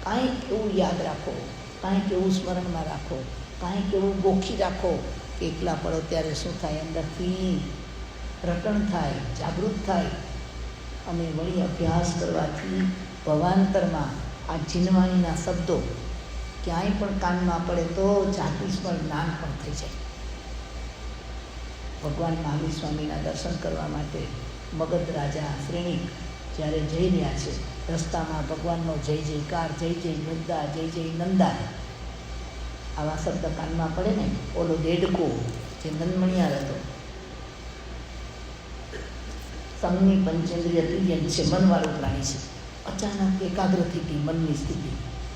કાંઈક એવું યાદ રાખો, કાંઈક એવું સ્મરણમાં રાખો, કાંઈક એવું ગોખી રાખો કે એકલા પડો ત્યારે શું થાય? અંદરથી રટણ થાય, જાગૃત થાય. અને વળી અભ્યાસ કરવાથી ભવાંતરમાં આ જીનવાણીના શબ્દો ક્યાંય પણ કાનમાં પડે તો જાતિસ્મર જ્ઞાન પણ થઈ જાય. ભગવાન મહાવીર સ્વામીના દર્શન કરવા માટે મગધ રાજા શ્રેણિક જ્યારે જઈ રહ્યા છે, રસ્તામાં ભગવાનનો જય જયકાર, જય જય નંદા, જય જય નંદા આવા શબ્દ કાનમાં પડે ને, ઓલો દેડકો જે મનમણિયાર હતો, સંઘની પંચેન્દ્રિય તુલ્ય છે, મનવાળું પ્રાણી છે. અચાનક એકાગ્ર થઈ ગઈ મનની સ્થિતિ,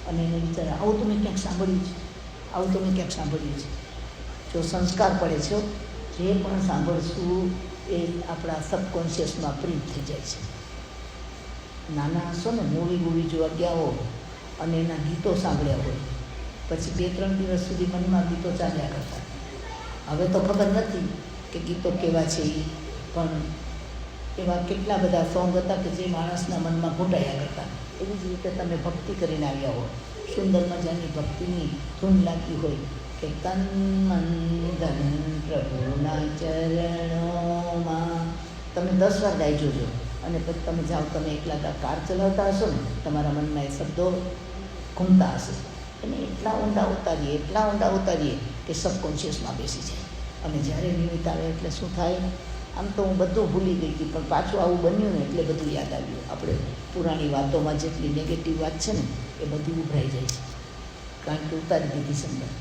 અને એને વિચારે આવું તમે ક્યાંક સાંભળ્યું છે, આવું તમે ક્યાંક સાંભળ્યું છે. જો સંસ્કાર પડે છે, જે પણ સાંભળશું એ આપણા સબકોન્શિયસમાં પ્રિન્ટ થઈ જાય છે. નાના હશો ને, મૂવી જોવા ગયા હો અને એના ગીતો સાંભળ્યા હોય, પછી 2-3 દિવસ સુધી મનમાં ગીતો ચાલ્યા કરતા. હવે તો ખબર નથી કે ગીતો કેવા છે એ, પણ એવા કેટલા બધા સોંગ હતા કે જે માણસના મનમાં ઘૂંટાયા કરતા. એવી જ રીતે તમે ભક્તિ કરીને આવ્યા હો, સુંદર મજાની ભક્તિની ધૂન લાગી હોય કે તન મન ધન પ્રભુના ચરણોમાં, તમે 10 વાર ગાઈ જોજો. અને પછી તમે જાઓ, તમે એકલા કાર ચલાવતા હશો ને, તમારા મનમાં એ શબ્દો ઘૂમતા હશે. અને એટલા ઊંડા ઉતારીએ કે સબકોન્શિયસમાં બેસી જાય. અને જ્યારે નિમિત્ત આવે એટલે શું થાય, આમ તો હું બધું ભૂલી ગઈ હતી, પણ પાછું આવું બન્યું ને એટલે બધું યાદ આવ્યું. આપણે પુરાણી વાતોમાં જેટલી નેગેટિવ વાત છે ને એ બધી ઉભરાઈ જાય છે, કારણ કે ઉતારી દીધી સંદર.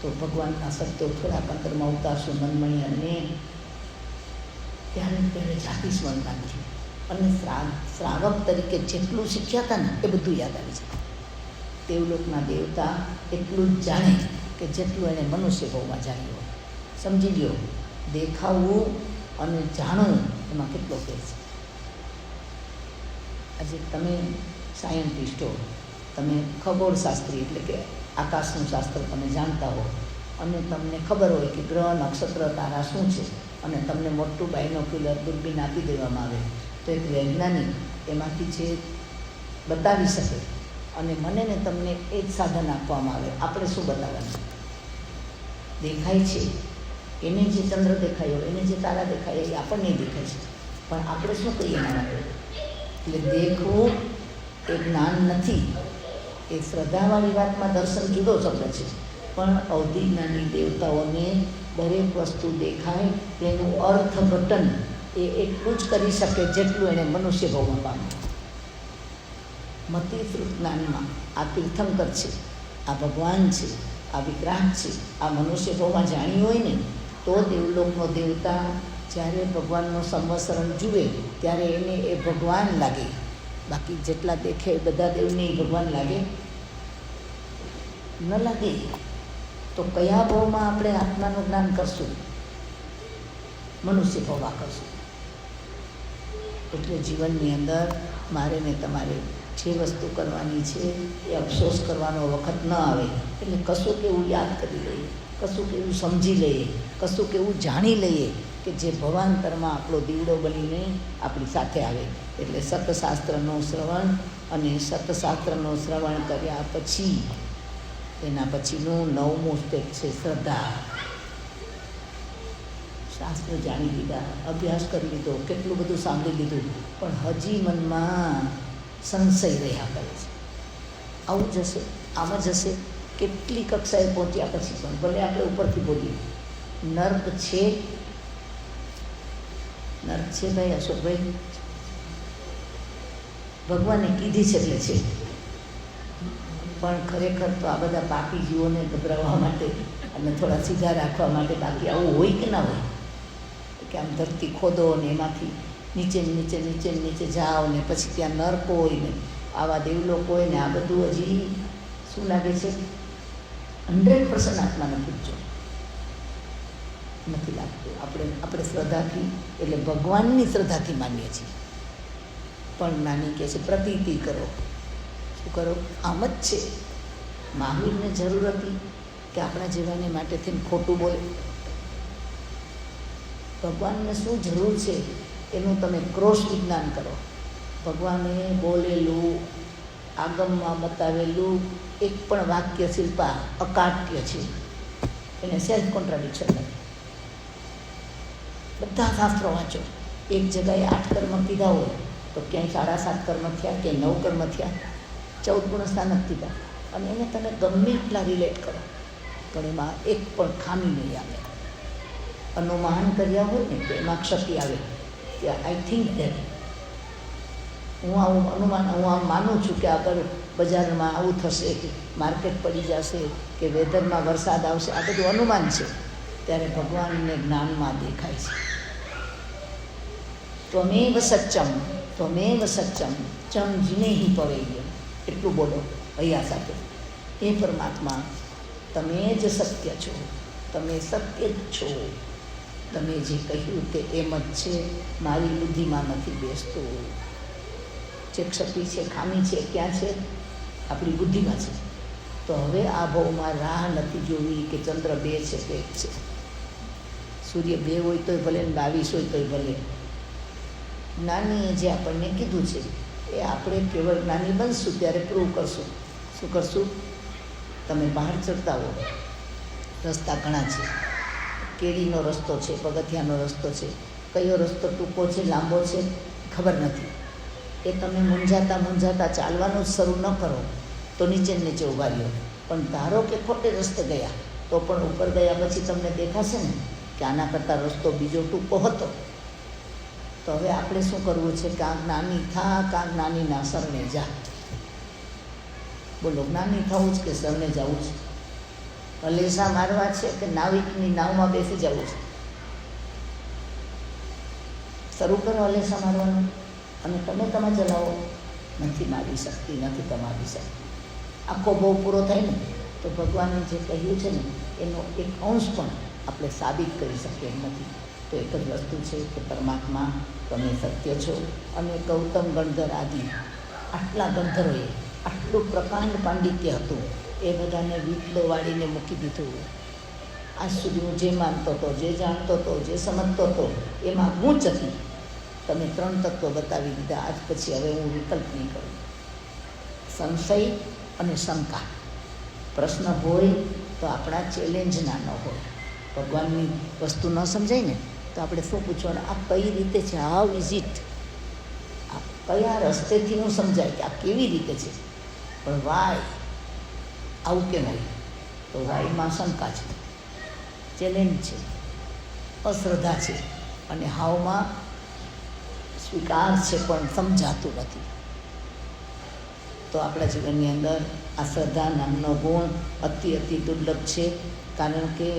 તો ભગવાનના શબ્દો થોડાક અંતરમાં ઉતારશું મનમણિયાને, ત્યારે જાતિ સ્મરણમાં નથી. અને શ્રાવક તરીકે જેટલું શીખ્યા હતા ને એ બધું યાદ આવી જાય. દેવલોકના દેવતા એટલું જ જાણે કે જેટલું એણે મનુષ્ય ભાવમાં જાણ્યું. સમજી લ્યો, દેખાવું અને જાણવું એમાં કેટલો ફેર છે. આજે તમે સાયન્ટિસ્ટો, તમે ખગોળશાસ્ત્રી એટલે કે આકાશનું શાસ્ત્ર તમે જાણતા હો, અને તમને ખબર હોય કે ગ્રહ, નક્ષત્ર, તારા શું છે, અને તમને મોટું બાયનોક્યુલર દૂરબીન આપી દેવામાં આવે, તો એક વૈજ્ઞાનિક એમાંથી જે બતાવી શકે, અને મને ને તમને એ જ સાધન આપવામાં આવે. આપણે શું બતાવવાનું? દેખાય છે એને જે ચંદ્ર દેખાયો, એને જે તારા દેખાય એ આપણને દેખાય છે, પણ આપણે શું કહીએ એના માટે? એટલે દેખવું એ જ્ઞાન નથી, એ શ્રદ્ધાવાળી વાતમાં દર્શન જુદો શબ્દ છે. પણ અવધિજ્ઞાની દેવતાઓને દરેક વસ્તુ દેખાય તેનું અર્થઘટન એ એટલું જ કરી શકે જેટલું એણે મનુષ્ય ભાવમાં પામ્યું. મતિશ્રુત જ્ઞાનમાં આ તીર્થંકર છે, આ ભગવાન છે, આ વિકરાંત છે, આ મનુષ્ય ભાવમાં જાણ્યું હોય ને, તો દેવલોકનો દેવતા જ્યારે ભગવાનનું સંવત્સરણ જુએ ત્યારે એને એ ભગવાન લાગે. બાકી જેટલા દેખે એ બધા દેવને એ ભગવાન લાગે ન લાગે. તો કયા ભાવમાં આપણે આત્માનું જ્ઞાન કરશું? મનુષ્ય ભાવમાં કરશું. એટલે જીવનની અંદર મારે ને તમારે જે વસ્તુ કરવાની છે એ અફસોસ કરવાનો વખત ન આવે. એટલે કશુંક એવું યાદ કરી લઈએ, કશુંક એવું સમજી લઈએ, કશુંક એવું જાણી લઈએ કે જે ભવાંતરમાં આપણો દીવડો બનીને આપણી સાથે આવે. એટલે સતશાસ્ત્રનું શ્રવણ, અને સતશાસ્ત્રનું શ્રવણ કર્યા પછી એના પછીનું 9મું સ્ટેપ છે શ્રદ્ધા. શાસ્ત્ર જાણી લીધા, અભ્યાસ કરી લીધો, કેટલું બધું સાંભળી લીધું, પણ હજી મનમાં સંશય રહ્યા કરે છે. આવું જશે, આમ જ હશે. કેટલી કક્ષાએ પહોંચ્યા પછી પણ ભલે આપણે ઉપરથી બોલીએ, નર્ક છે, નર્ક છે ભાઈ અશોકભાઈ, ભગવાને કીધી છે એટલે છે. પણ ખરેખર તો આ બધા પાપી જીવોને ગભરાવવા માટે અને થોડા સીધા રાખવા માટે, બાકી આવું હોય કે ના હોય કે આમ ધરતી ખોદો ને એમાંથી નીચે નીચે નીચે નીચે જાઓ ને પછી ત્યાં નર્ક હોય ને આવા દેવલોક હોય ને, આ બધું હજી શું લાગે છે? 100% આત્માને પૂછજો, નથી લાગતું. આપણે શ્રદ્ધાથી, એટલે ભગવાનની શ્રદ્ધાથી માનીએ છીએ. પણ નાની કહે છે પ્રતીતિ કરો. શું કરો? આમ જ છે. મહાવીરને જરૂર હતી કે આપણા જેવાને માટે થઈને ખોટું બોલે? ભગવાનને શું જરૂર છે એનું તમે ક્રોસ વિજ્ઞાન કરો. ભગવાને બોલેલું, આગમમાં બતાવેલું એક પણ વાક્ય શિલ્પા અકાટ્ય છે, એને સેલ્ફ કોન્ટ્રાડિક્શન નથી. બધા શાસ્ત્રો વાંચો, એક જગ્યાએ 8 કર્મ કીધા હોય તો ક્યાંય 7.5 કર્મ થયા, ક્યાંય 9 કર્મ થયા, 14 ગુણસ્થાન કીધા, અને એને તમે ગમે એટલા રિલેટ કરો પણ એમાં એક પણ ખામી નહીં આવે. અનુમાન કર્યા હોય ને તો એમાં ક્ષતિ આવે કે આઈ થિંક ધેટ, હું આવું માનું છું કે આગળ બજારમાં આવું થશે, કે માર્કેટ પડી જશે, કે વેધરમાં વરસાદ આવશે, આ બધું અનુમાન છે. ત્યારે ભગવાનને જ્ઞાનમાં દેખાય છે. ત્વમેવ સચ્ચમ, ત્વમેવ સચ્ચમ, ચમ જીને હિ પવેય, એટલું બોલો ભૈયા સાથે. હે પરમાત્મા, તમે જ સત્ય છો, તમે સત્ય જ છો. તમે જે કહ્યું તે એમ જ છે, મારી બુદ્ધિમાં નથી બેસતું. જે ક્ષતિ છે, ખામી છે, ક્યાં છે? આપણી બુદ્ધિમાં છે. તો હવે આ ભાવમાં રાહ નથી જોવી કે ચંદ્ર 2 છે કે 1 છે, સૂર્ય 2 હોય તોય ભલે ને 22 હોય તોય ભલે. જ્ઞાનીએ જે આપણને કીધું છે એ આપણે કેવળ જ્ઞાની બનશું ત્યારે પ્રૂવ કરશું. શું કરશું? તમે બહાર ચડતા હો, રસ્તા ઘણા છે, કેરીનો રસ્તો છે, પગથિયાનો રસ્તો છે, કયો રસ્તો ટૂંકો છે લાંબો છે ખબર નથી. એ તમે મૂંઝાતા ચાલવાનું જ શરૂ ન કરો તો નીચે નીચે ઊભા રહ્યો. પણ ધારો કે ખોટે રસ્તે ગયા તો પણ ઉપર ગયા પછી તમને દેખાશે ને કે આના કરતાં રસ્તો બીજો ટૂંકો હતો. તો હવે આપણે શું કરવું છે? કાં જ્ઞાની થા, કાં જ્ઞાનીના શરણે જા. બોલો, જ્ઞાની થવું જ કે શરણે જવું છે? હલેસા મારવા છે કે નાવિકની નાવમાં બેસી જવું છે? શરૂ કરો હલેસા મારવાનું અને તમે ચલાવો. નથી મારી શક્તિ, નથી તમારી શક્તિ. આખો બહુ પૂરો થાય ને તો ભગવાને જે કહ્યું છે ને એનો એક અંશ પણ આપણે સાબિત કરી શકીએ એમ નથી. તો એક જ વસ્તુ છે કે પરમાત્મા તમે સત્ય છો. અને ગૌતમ ગણધર આદિ આટલા ગંધર્વોએ આટલું પ્રકાંડ પાંડિત્ય હતું, એ બધાને વીટલો વાળીને મૂકી દીધું. આજ સુધી હું જે માનતો હતો, જે જાણતો હતો, જે સમજતો હતો એમાં ગૂંચ હતી. તમે 3 તત્વો બતાવી દીધા. આજ પછી હવે હું વિકલ્પ નહીં કરું. સંશય અને શંકા, પ્રશ્ન હોય તો આપણા ચેલેન્જના ન હોય. ભગવાનની વસ્તુ ન સમજાય ને તો આપણે શું પૂછવાનું? આ કઈ રીતે છે? How is it? આ કયા રસ્તેથી હું સમજાય કે આ કેવી રીતે છે? પણ વાય આવું કેમ હોય? તો વાયમાં શંકા છે, ચેલેન્જ છે, અશ્રદ્ધા છે, અને હાવમાં સ્વીકાર છે પણ સમજાતું નથી. તો આપણા જીવનની અંદર આ શ્રદ્ધા નામનો ગુણ અતિ દુર્લભ છે. કારણ કે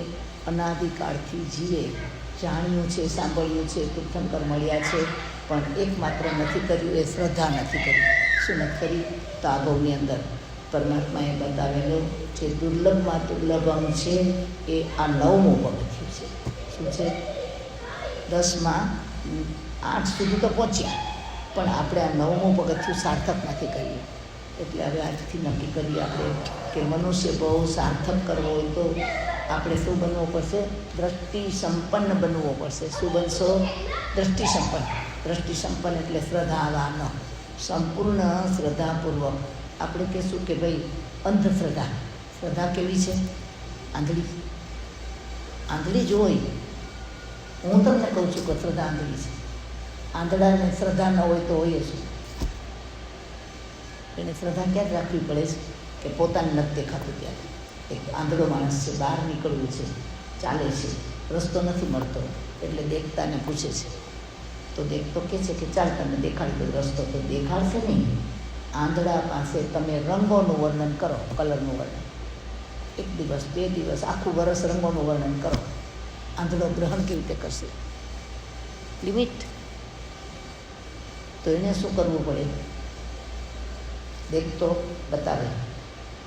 અનાદિકાળથી જીવે જાણ્યું છે, સાંભળ્યું છે, તીર્થંકર મળ્યા છે, પણ એકમાત્ર નથી કર્યું એ શ્રદ્ધા નથી કરી. શું નથી કરી? તો આ ભાવની અંદર પરમાત્માએ બતાવેલો જે દુર્લભમાં દુર્લભમ છે એ આ 9મું પગથિયું છે. શું છે? 10માં 8 સુધી તો પહોંચ્યા, પણ આપણે આ 9મું પગથિયું સાર્થક નથી કર્યું. એટલે હવે આજથી નક્કી કરીએ આપણે કે મનુષ્ય બહુ સાર્થક કરવો હોય તો આપણે શું બનવું પડશે? દ્રષ્ટિ સંપન્ન બનવું પડશે. શું બનશો? દ્રષ્ટિ સંપન્ન. દ્રષ્ટિ સંપન્ન એટલે શ્રદ્ધાવાન, સંપૂર્ણ શ્રદ્ધાપૂર્વક. આપણે કહેશું કે ભાઈ અંધશ્રદ્ધા. શ્રદ્ધા કેવી છે? આંધળી. આંધળી જ હોય. હું તમને કહું છું કે શ્રદ્ધા આંધળી છે. આંધળાને શ્રદ્ધા ન હોય તો હોય શું? એને શ્રદ્ધા ક્યાં રાખવી પડે છે? કે પોતાને નથી દેખાતું ત્યારે. એક આંધળો માણસ છે, બહાર નીકળવું છે, ચાલે છે, રસ્તો નથી મળતો, એટલે દેખતાને પૂછે છે. તો દેખતો કહે છે કે ચાલ તને દેખાડી દો રસ્તો. તો દેખાડશે નહીં. આંધળા પાસે તમે રંગોનું વર્ણન કરો, કલરનું વર્ણન. 1 દિવસ, 2 દિવસ, આખું વર્ષ રંગોનું વર્ણન કરો. આંધળો ગ્રહણ કેવી રીતે કરશે? લિમિટ. તો એને શું કરવું પડે? દેખતો બતાવે,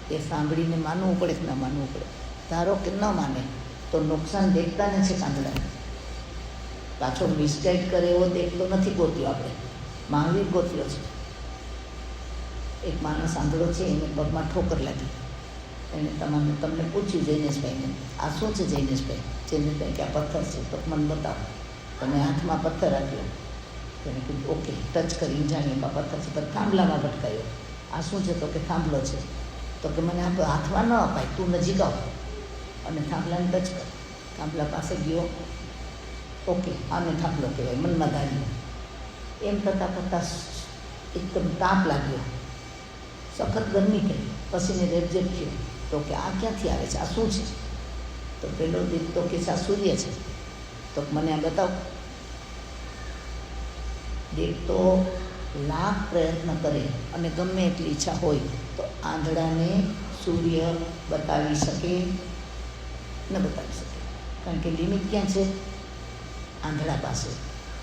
એ સાંભળીને માનવું પડે કે ન માનવું પડે. ધારો કે ન માને તો નુકસાન દેખતાને છે આંધળાને. પાછો મિસગાઈડ કરે એવો દેખતો નથી ગોત્યો આપણે, મહાવીર ગોત્યો છે. એક માણસ આંધળો છે, એને પગમાં ઠોકર લાગી. એને તમને પૂછ્યું જૈનેશભાઈને, આ શું છે જૈનેશભાઈ? જૈનેશભાઈ કે આ પથ્થર છે. તો મને બતાવો. તમે હાથમાં પથ્થર આપ્યો. એને કીધું ઓકે, ટચ કરીને જાણીએ કે આ પથ્થર છે. તો થાંભલામાં ભટકાયો. આ શું છે? તો કે થાંભલો છે. તો કે મને હાથમાં ન અપાય, તું નજીક આવ અને થાંભલાને ટચ કર. થાંભલા પાસે ગયો. ઓકે, આને થાંભલો કહેવાય, મનમાં ધાર્યું. એમ કરતાં એકદમ તાપ લાગ્યો, સખત ગરમી થઈ, પસીને રેબઝેબ થયો. તો કે આ ક્યાંથી આવે છે? આ શું છે? તો પેલો દેખતો કે આ સૂર્ય છે. તો મને આ બતાવો. દેખતો લાખ પ્રયત્ન કરે અને ગમે એટલી ઈચ્છા હોય તો આંધળાને સૂર્ય બતાવી શકે ન બતાવી શકે. કારણ કે લિમિટ ક્યાં છે? આંધળા પાસે.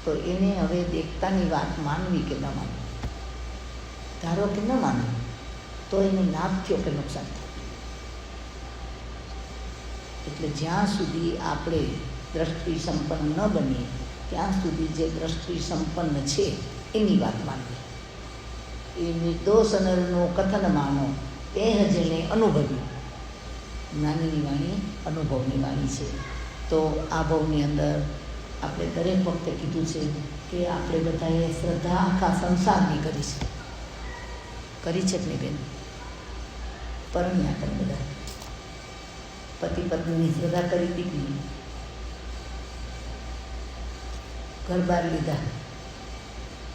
તો એને હવે દેખતાની વાત માનવી કે ન માનવી? ધારો કે ન માનવી, તો એને લાભ થયો કે નુકસાન થયું? એટલે જ્યાં સુધી આપણે દ્રષ્ટિ સંપન્ન ન બનીએ ત્યાં સુધી જે દ્રષ્ટિ સંપન્ન છે એની વાત માનવી. એ નિર્દોષ અનરનું કથન માનો તે જેને અનુભવ્યું. જ્ઞાનીની વાણી અનુભવની વાણી છે. તો આ ભાવની અંદર આપણે દરેક વખતે કીધું છે કે આપણે બધાએ શ્રદ્ધા આખા સંસારની કરી છે. કરી છે કે નહીં બેન? પરણ્યા તમે બધા પતિ પત્નીની શ્રદ્ધા કરી હતી કે નહીં? ઘર બહાર લીધા,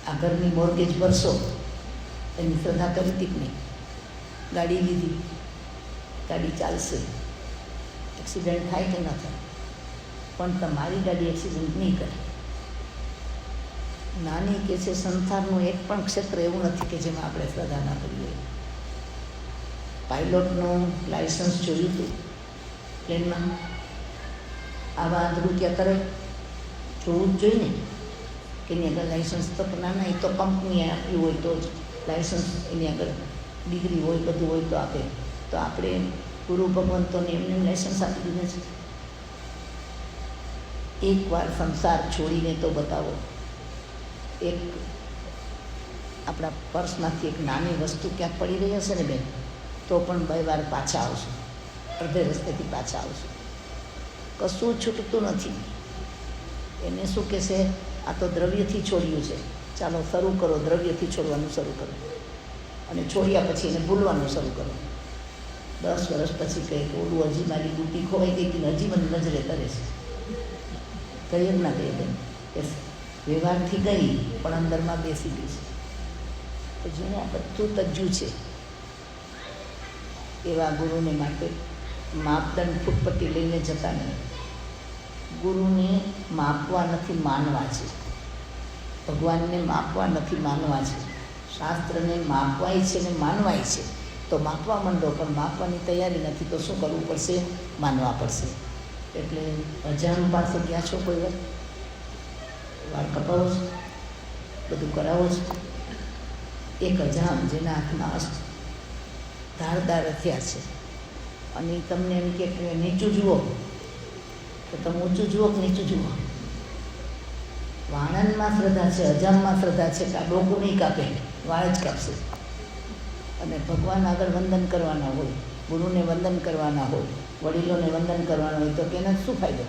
આ ઘરની મોર્ગેજ ભરશો એની શ્રદ્ધા કરી હતી કે નહીં? ગાડી લીધી, ગાડી ચાલશે, એક્સિડન્ટ થાય કે ન થાય, પણ તમારી ગાડી એક્સિડન્ટ નહીં કરે. નાની કે છે સંસારનું એક પણ ક્ષેત્ર એવું નથી કે જેમાં આપણે શ્રદ્ધા ના કરી હોય. પાયલોટનું લાઇસન્સ જોયું હતું પ્લેનમાં, આવા આંધળું ત્યાં કરે? જોવું જ જોઈએ ને કે એની આગળ લાઇસન્સ તો ના, એ તો કંપનીએ આપ્યું હોય તો જ લાઇસન્સ, એની આગળ ડિગ્રી હોય, બધું હોય તો આપે. તો આપણે ગુરુ ભગવંતોને એમને લાઇસન્સ આપી દીધા છે. એકવાર સંસાર છોડીને તો બતાવો, એક આપણા પર્સમાંથી એક નાની વસ્તુ ક્યાંક પડી રહી હશે ને બેન, તો પણ 2 વાર પાછા આવશું, અડધે રસ્તેથી પાછા આવશું. કશું છૂટતું નથી. એને શું કહેશે? આ તો દ્રવ્યથી છોડ્યું છે, ચાલો શરૂ કરો, દ્રવ્યથી છોડવાનું શરૂ કરો, અને છોડ્યા પછી એને ભૂલવાનું શરૂ કરો. 10 વર્ષ પછી કહે કે ઓલું હજી મારી ડૂટી ખોવાઈ ગઈ હતી, હજી મને નજરે કરે છે. કહીએ જ ના કહીએ બેન કે વ્યવહારથી ગઈ પણ અંદરમાં બેસી ગઈ છે. તો જેને આ બધું તજ્જું છે એવા ગુરુને માટે માપદંડ ફૂટપટ્ટી લઈને જતા નહીં. ગુરુને માપવા નથી, માનવા છે. ભગવાનને માપવા નથી, માનવા છે. શાસ્ત્રને માપવાય છે ને માનવાય છે. તો માપવા માંડો, પણ માપવાની તૈયારી નથી તો શું કરવું પડશે? માનવા પડશે. એટલે અજાણ પાસે ગયા છો કોઈ વાર? વાળ કપાવો છો, બધું કરાવો છો. એક અજાણ જેના હાથમાં અસ્ત ધારદાર હથિયાર છે, અને તમને એમ કે નીચું જુઓ, તો તમે ઊંચું જુઓ કે નીચું જુઓ? વાણંદમાં શ્રદ્ધા છે, અજામમાં શ્રદ્ધા છે કે આ ડોકું નહીં કાપે, વાળ જ કાપશે. અને ભગવાન આગળ વંદન કરવાના હોય, ગુરુને વંદન કરવાના હોય, વડીલોને વંદન કરવાના હોય, તો તેને શું ફાયદો?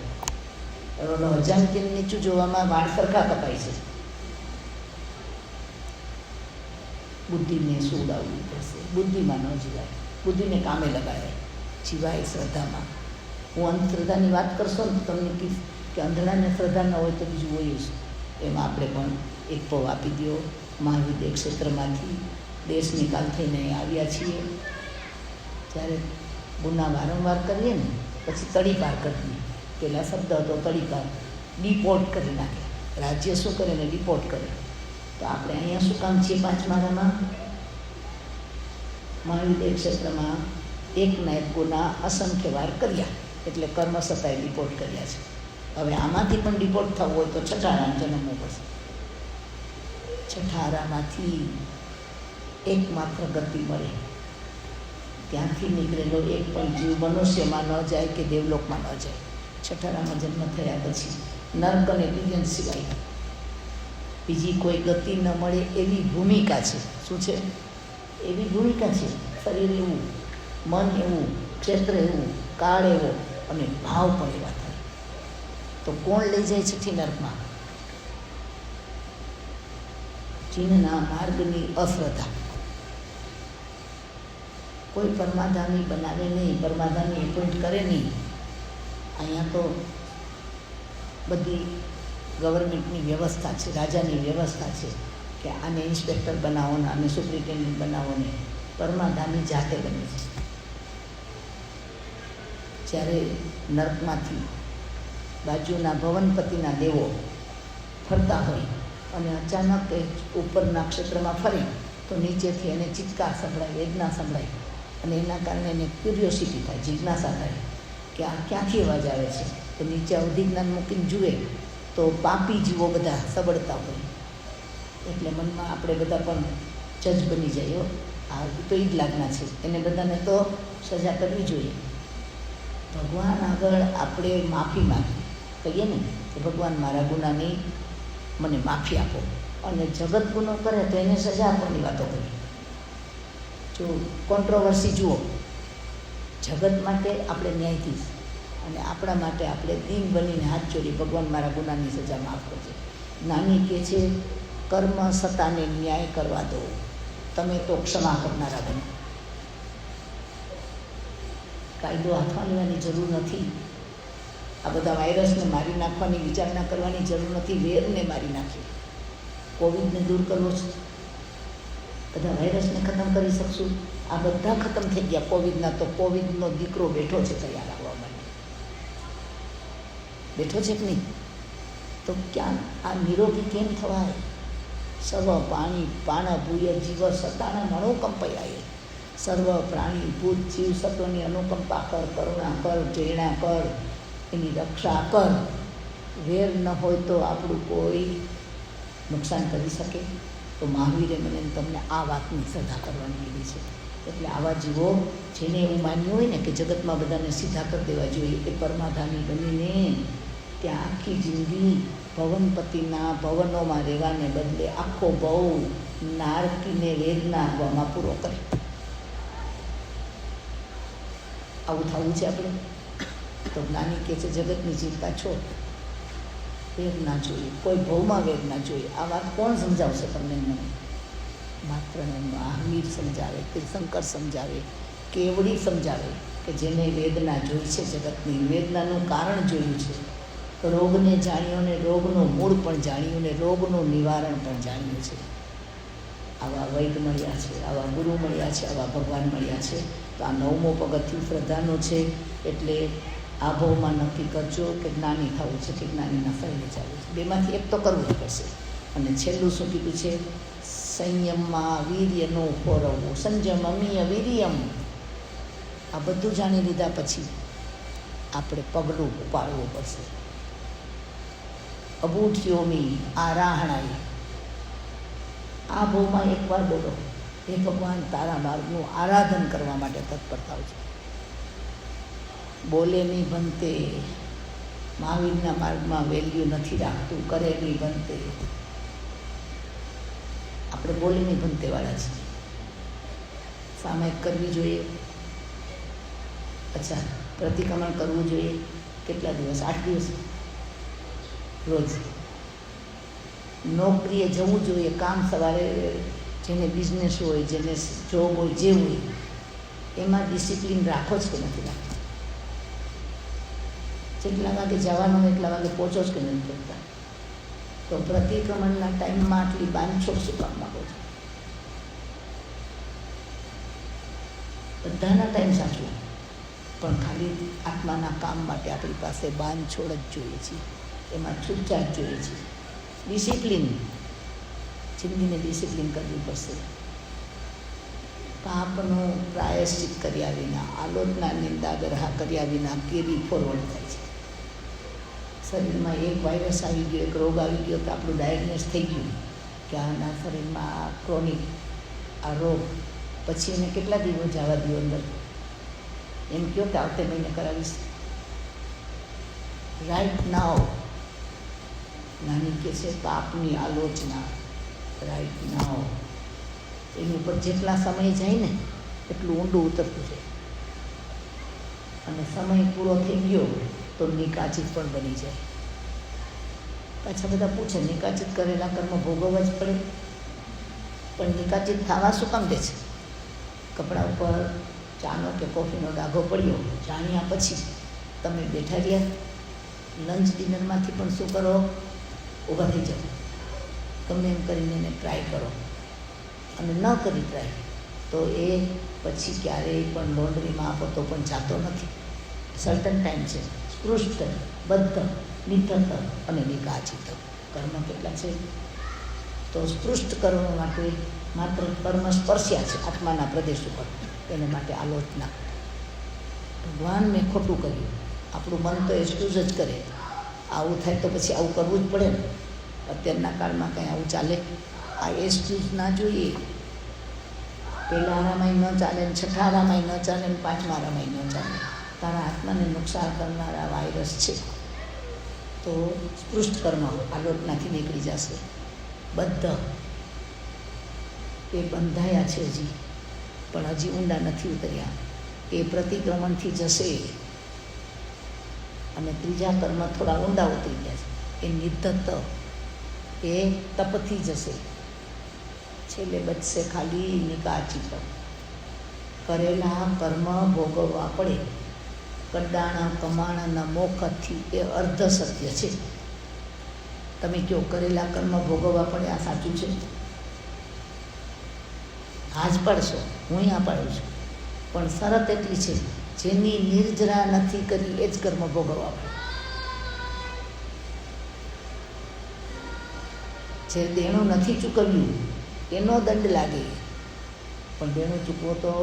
ઓલો અજામ કે નીચું જોવામાં વાળ સરખા કપાય છે. બુદ્ધિને સુવડાવવી પડશે. બુદ્ધિમાં ન જીવાય, બુદ્ધિને કામે લગાવે, જીવાય શ્રદ્ધામાં. હું અંધશ્રદ્ધાની વાત કરશો ને તો તમને કહીશ કે અંધળાને શ્રદ્ધા ન હોય તો બીજું હોય જ. એમાં આપણે પણ એક પવ આપી દો. મહાવિદ્ય ક્ષેત્રમાંથી દેશ નિકાલ થઈને આવ્યા છીએ. જ્યારે ગુના વારંવાર કરીએ ને પછી તડીપાર કરીએ. પહેલાં શબ્દ હતો તડીપાર, ડિપોર્ટ કરી નાખે. રાજ્ય શું કરે ને ડિપોર્ટ કરે. તો આપણે અહીંયા શું કામ છીએ? 5 માળામાં મહાવિદ્ય ક્ષેત્રમાં એકના એક ગુના અસંખ્ય વાર કર્યા, એટલે કર્મ સતાએ ડિપોર્ટ કર્યા છે. હવે આમાંથી પણ ડિપોર્ટ થવું હોય તો છઠ્ઠારામ જન્મવું પડશે. છઠ્ઠારામાંથી એકમાત્ર ગતિ મળે. ત્યાંથી નીકળેલો એક પણ જીવ મનુષ્યમાં ન જાય કે દેવલોકમાં ન જાય. છઠ્ઠારામાં જન્મ થયા પછી નર્ક અને વિજ્ઞાન સિવાય બીજી કોઈ ગતિ ન મળે એવી ભૂમિકા છે. શું છે? એવી ભૂમિકા છે. શરીર એવું, મન એવું, ક્ષેત્ર એવું, કાળ એવો, અને ભાવ પણ એવા થાય. તો કોણ લઈ જાય છઠ્ઠી નર્કમાં? જીનના માર્ગની અશ્રદ્ધા. કોઈ પરમાધામી બનાવે નહીં, પરમાધામી એપોઇન્ટ કરે નહીં. અહીંયા તો બધી ગવર્મેન્ટની વ્યવસ્થા છે, રાજાની વ્યવસ્થા છે કે આને ઇન્સ્પેક્ટર બનાવો ને આને સુપ્રિન્ટેન્ડન્ટ બનાવો ને. પરમાધામી જાતે બને છે. જ્યારે નર્કમાંથી બાજુના ભવનપતિના દેવો ફરતા હોય અને અચાનક એ ઉપરના ક્ષેત્રમાં ફરે તો નીચેથી એને ચિત્કાર સંભળાય, વેદના સંભળાય, અને એના કારણે એને ક્યુરિયોસિટી થાય, જિજ્ઞાસા થાય કે આ ક્યાંથી અવાજ આવે છે. તો નીચે અવધિ જ્ઞાન મૂકીને જુએ તો પાપી જીવો બધા સબળતા હોય, એટલે મનમાં આપણે બધા પણ જજ બની જાય. આ તો એ જ લાગના છે, એને બધાને તો સજા કરવી જોઈએ. ભગવાન આગળ આપણે માફી માગી કહીએ ને કે ભગવાન મારા ગુનાની મને માફી આપો, અને જગત ગુનો કરે તો એને સજા આપવાની વાતો કરી. જો કોન્ટ્રોવર્સી જુઓ, જગત માટે આપણે ન્યાયાધીશ અને આપણા માટે આપણે દીન બનીને હાથ જોડી ભગવાન મારા ગુનાની સજા માફ કરજો. નાની કહે છે કર્મ સત્તાને ન્યાય કરવા દો, તમે તો ક્ષમા કરનારા બનો. કાયદો હાથમાં લેવાની જરૂર નથી. આ બધા વાયરસને મારી નાખવાની વિચારણા કરવાની જરૂર નથી. વેરને મારી નાખી, કોવિડને દૂર કરવો છે, બધા વાયરસને ખતમ કરી શકશું. આ બધા ખતમ થઈ ગયા કોવિડના, તો કોવિડનો દીકરો બેઠો છે તૈયાર આવવા માટે. બેઠો છે કે નહીં? તો ક્યાં આ નિરોગી કેમ થવાય? સર્વ પાણી પાણ ભૂય જીવ સતાના મનોકંપયાય, સર્વ પ્રાણી ભૂત જીવ સત્વની અનુકંપા કર, કરુણા કર, પ્રેરણા કર, એની રક્ષા કર. વેર ન હોય તો આપણું કોઈ નુકસાન કરી શકે? તો મહાવીરે મને તમને આ વાતની સજા કરવાની કીધી છે. એટલે આવા જીવો જેને એવું માન્યું હોય ને કે જગતમાં બધાને સીધા કરી દેવા જોઈએ, એ પરમાધામી બનીને ત્યાં આખી જિંદગી ભવનપતિના ભવનોમાં રહેવાને બદલે આખો બહુ નારકીને વેદના આપવામાં પૂરો કરે. આવું થવું છે આપણે? તો જ્ઞાની કહે છે જગતની ચિંતા છોડ, વેદ ના જોઈએ, કોઈ ભવમાં વેદ ના જોઈએ. આ વાત કોણ સમજાવશે તમને? મને માત્ર મહાવીર સમજાવે, તીર્થંકર સમજાવે, કેવડી સમજાવે કે જેને વેદના જોઈ છે, જગતની વેદનાનું કારણ જોયું છે, રોગને જાણ્યો ને રોગનું મૂળ પણ જાણ્યું ને રોગનું નિવારણ પણ જાણ્યું છે. આવા વૈદ મળ્યા છે, આવા ગુરુ મળ્યા છે, આવા ભગવાન મળ્યા છે. તો આ 9મો પગથિયું શ્રદ્ધાનું છે. એટલે આ ભાવમાં નક્કી કરજો કે જ્ઞાની થવું છે કે જ્ઞાનીના શરણે જવું છે. બેમાંથી એક તો કરવું જ પડશે. અને છેલ્લું શું કીધું છે? સંયમમાં વીર્યનું ફોરવવું, સંયમમીય વીર્યમ. આ બધું જાણી લીધા પછી આપણે પગલું ઉપાડવું પડશે. અબૂઠ્યોમી આરાહણાઈ. આ ભાવમાં એકવાર બોલો, હે ભગવાન તારા માર્ગનું આરાધન કરવા માટે તત્પર થાવ છો. બોલે નહીં બનતે, મહાવીરના માર્ગમાં વેલ્યુ નથી રાખતું. કરે નહીં બનતે, આપણે બોલે નહીં બનતેવાળા છીએ. સામાયિક કરવી જોઈએ, અચ્છા પ્રતિક્રમણ કરવું જોઈએ. કેટલા દિવસ? 8 દિવસ રોજ. નોકરીએ જવું જોઈએ, કામ સવારે, જેને બિઝનેસ હોય, જેને જોબ હોય, જે હોય એમાં ડિસિપ્લિન રાખો જ કે નથી રાખતા? જેટલા વાગે જવાનું હોય એટલા વાગે પહોંચો જ કે નથી પહોંચતા? તો પ્રતિક્રમણના ટાઈમમાં આટલી બાંધછોડ શું કામ માગો છો? બધાના ટાઈમ સાચવો, પણ ખાલી આત્માના કામ માટે આપણી પાસે બાંધછોડ જ જોઈએ છે, એમાં છૂટછાટ જોઈએ છે. ડિસિપ્લિન, જિંદગીને ડિસિપ્લિન કરવી પડશે. પાપનું પ્રાયશ્ચિત કર્યા વિના, આલોચના નિંદા ગરહા કર્યા વિના કેરી ફોરવર્ડ થાય છે. શરીરમાં એક વાયરસ આવી ગયો, એક રોગ આવી ગયો તો આપણું ડાયગ્નોસ થઈ ગયું કે આના શરીરમાં આ ક્રોનિક આ રોગ, પછી એને કેટલા દિવસ જવા દો અંદર? એમ કહો કે આવતે મહિને કરાવીશ. Right now. નાની કે છે પાપની આલોચના રાઈટ નાવ. એની ઉપર જેટલા સમય જાય ને એટલું ઊંડું ઉતરતું જાય, અને સમય પૂરો થઈ ગયો તો નિકાચિત પણ બની જાય. પાછા બધા પૂછે નિકાચિત કરેલા કર્મ ભોગવવા જ પડે? પણ નિકાચિત થવા શું કામ દે છે? કપડા ઉપર ચાનો કે કોફીનો ડાઘો પડ્યો, જાણ્યા પછી તમે બેઠા રહ્યા, લંચ ડિનરમાંથી પણ શું કરો? ઊભા થઈ જાઓ, ગમે એમ કરીને એને ટ્રાય કરો. અને ન કરી ટ્રાય તો એ પછી ક્યારેય પણ લોન્ડ્રીમાં આપો તો પણ જાતો નથી. સર્ટન ટાઈમ છે. સ્પૃષ્ટ, બદ્ધ, નિધત અને નિકાચિત કર્મ કેટલા છે? તો સ્પૃષ્ટ કર્મ માટે માત્ર કર્મ સ્પર્શ્યા છે આત્માના પ્રદેશ ઉપર, એને માટે આલોચના. ભગવાન મેં ખોટું કર્યું, આપણું મન તો એક્સક્યુઝ જ કરે, આવું થાય તો પછી આવું કરવું જ પડે ને. અત્યારના કાળમાં કંઈ આવું ચાલે? આ એક્સક્યુઝ ના જોઈએ. પહેલાં આરામાય ન ચાલે ને છઠ્ઠા આરામાય ન ચાલે ને પાંચમા આરામાય ન ચાલે. તારા આત્માને નુકસાન કરનારા વાયરસ છે. તો સ્પૃષ્ટ કર્મ આ લોટનાથી નીકળી જશે. બધા એ બંધાયા છે હજી, પણ હજી ઊંડા નથી ઉતર્યા. એ પ્રતિક્રમણથી જશે અને ત્રીજા કર્મ થોડા ઊંડા ઉતરી ગયા છે. એ નિધત્ત, એ તપથી જશે. છેલ્લે બચશે ખાલી નિકાચિત. કરેલા કર્મ ભોગવવા પડે. કડાણા કમાણાના મોખથી એ અર્ધ સત્ય છે. તમે કહો કરેલા કર્મ ભોગવવા પડે, આ સાચું છે? હા જ પાડશો, હું આ પાડું છું. પણ શરત એટલી છે, જેની નિર્જરા નથી કરી એ જ કર્મ ભોગવવા પડે. જે દેણું નથી ચૂકવ્યું એનો દંડ લાગે, પણ દેણું ચૂકવો તો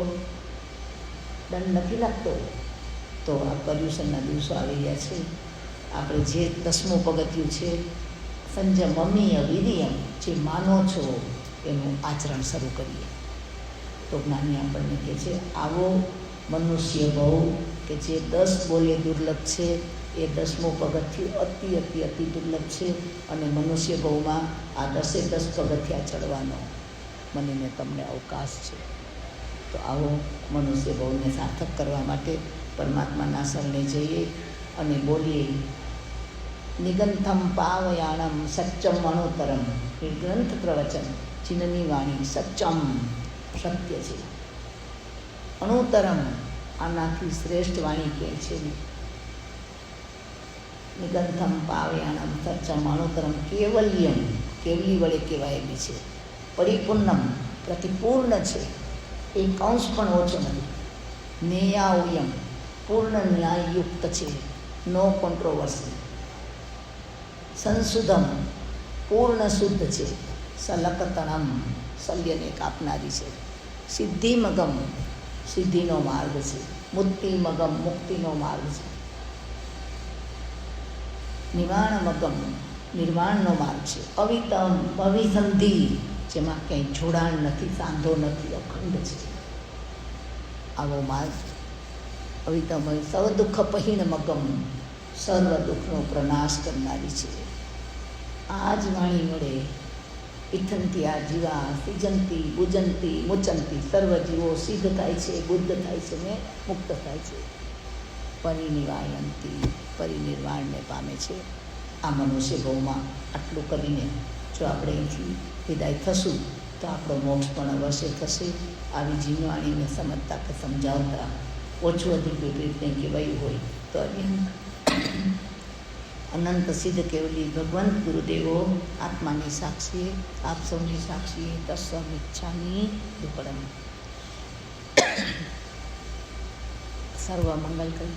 દંડ નથી લાગતો. તો આ પર્યુષણના દિવસો આવી રહ્યા છે. આપણે જે 10મું પગથિયું છે, સંયમમીય વિરિયમ, જે માનો છો એનું આચરણ શરૂ કરીએ. તો જ્ઞાની આપણને કહે છે, આવો મનુષ્ય ભાવ કે જે 10 બોલે દુર્લભ છે, એ 10મું પગથિયું અતિ અતિ અતિ દુર્લભ છે. અને મનુષ્ય ભાવમાં આ 10 પગથિયા ચડવાનો મને ને તમને અવકાશ છે. તો આવો મનુષ્ય ભાવને સાર્થક કરવા માટે પરમાત્માના શરણે જઈએ અને બોલીએ, નિગંથમ પાવયાણમ સચ્ચમ અણુતરમ. એ ગ્રંથ પ્રવચન, ચિન્નની વાણી સચ્ચમ સત્ય છે. અણુતરમ આનાથી શ્રેષ્ઠ વાણી કહે છે. નિગંથમ પાવયાણમ સચ્ચમ અણુતરમ કેવલ્યમ, કેવલી વડે કહેવાયેલી છે. પરિપૂર્ણમ પ્રતિપૂર્ણ છે, એક અંશ પણ ઓછો નથી. નેયાઓયમ પૂર્ણ ન્યાયયુક્ત છે, નો કોન્ટ્રોવર્સી. સંશુદ્ધમ પૂર્ણ શુદ્ધ છે. સલકતણમ શલ્યને કાપનારી છે. સિદ્ધિમગમ સિદ્ધિનો માર્ગ છે. મુક્તિમગમ મુક્તિનો માર્ગ છે. નિવાણમગમ નિર્વાણનો માર્ગ છે. અવિતમ અવિસંધિ, જેમાં ક્યાંય જોડાણ નથી, સાંધો નથી, અખંડ છે. આવો માર્ગ અવિતમ સર્વ દુઃખ પહીણમગમ, સર્વ દુઃખનો પ્રનાશ કરનારી છે. આ જ વાણી વડે ઇથંતી આ જીવા સિજંતી બુજંતી મુચંતી, સર્વ જીવો સિદ્ધ થાય છે, બુદ્ધ થાય છે ને મુક્ત થાય છે. પરિનિવાયંતી, પરિનિર્વાણને પામે છે. આ મનુષ્ય ભાવમાં આટલું કરીને જો આપણે અહીંથી વિદાય થશું તો આપણો મોક્ષ પણ અવશ્ય થશે. આવી જીવવાણીને સમજતા કે સમજાવતા ઓછું અધિક વિપરીત કંઈ કહેવાયું હોય તો અનંત સિદ્ધ કેવલી ભગવંત ગુરુદેવો આત્માની સાક્ષીએ, આપ સૌની સાક્ષીએ તસ્સમિચ્છામિ દુક્કડમ. સર્વ મંગલ કરી.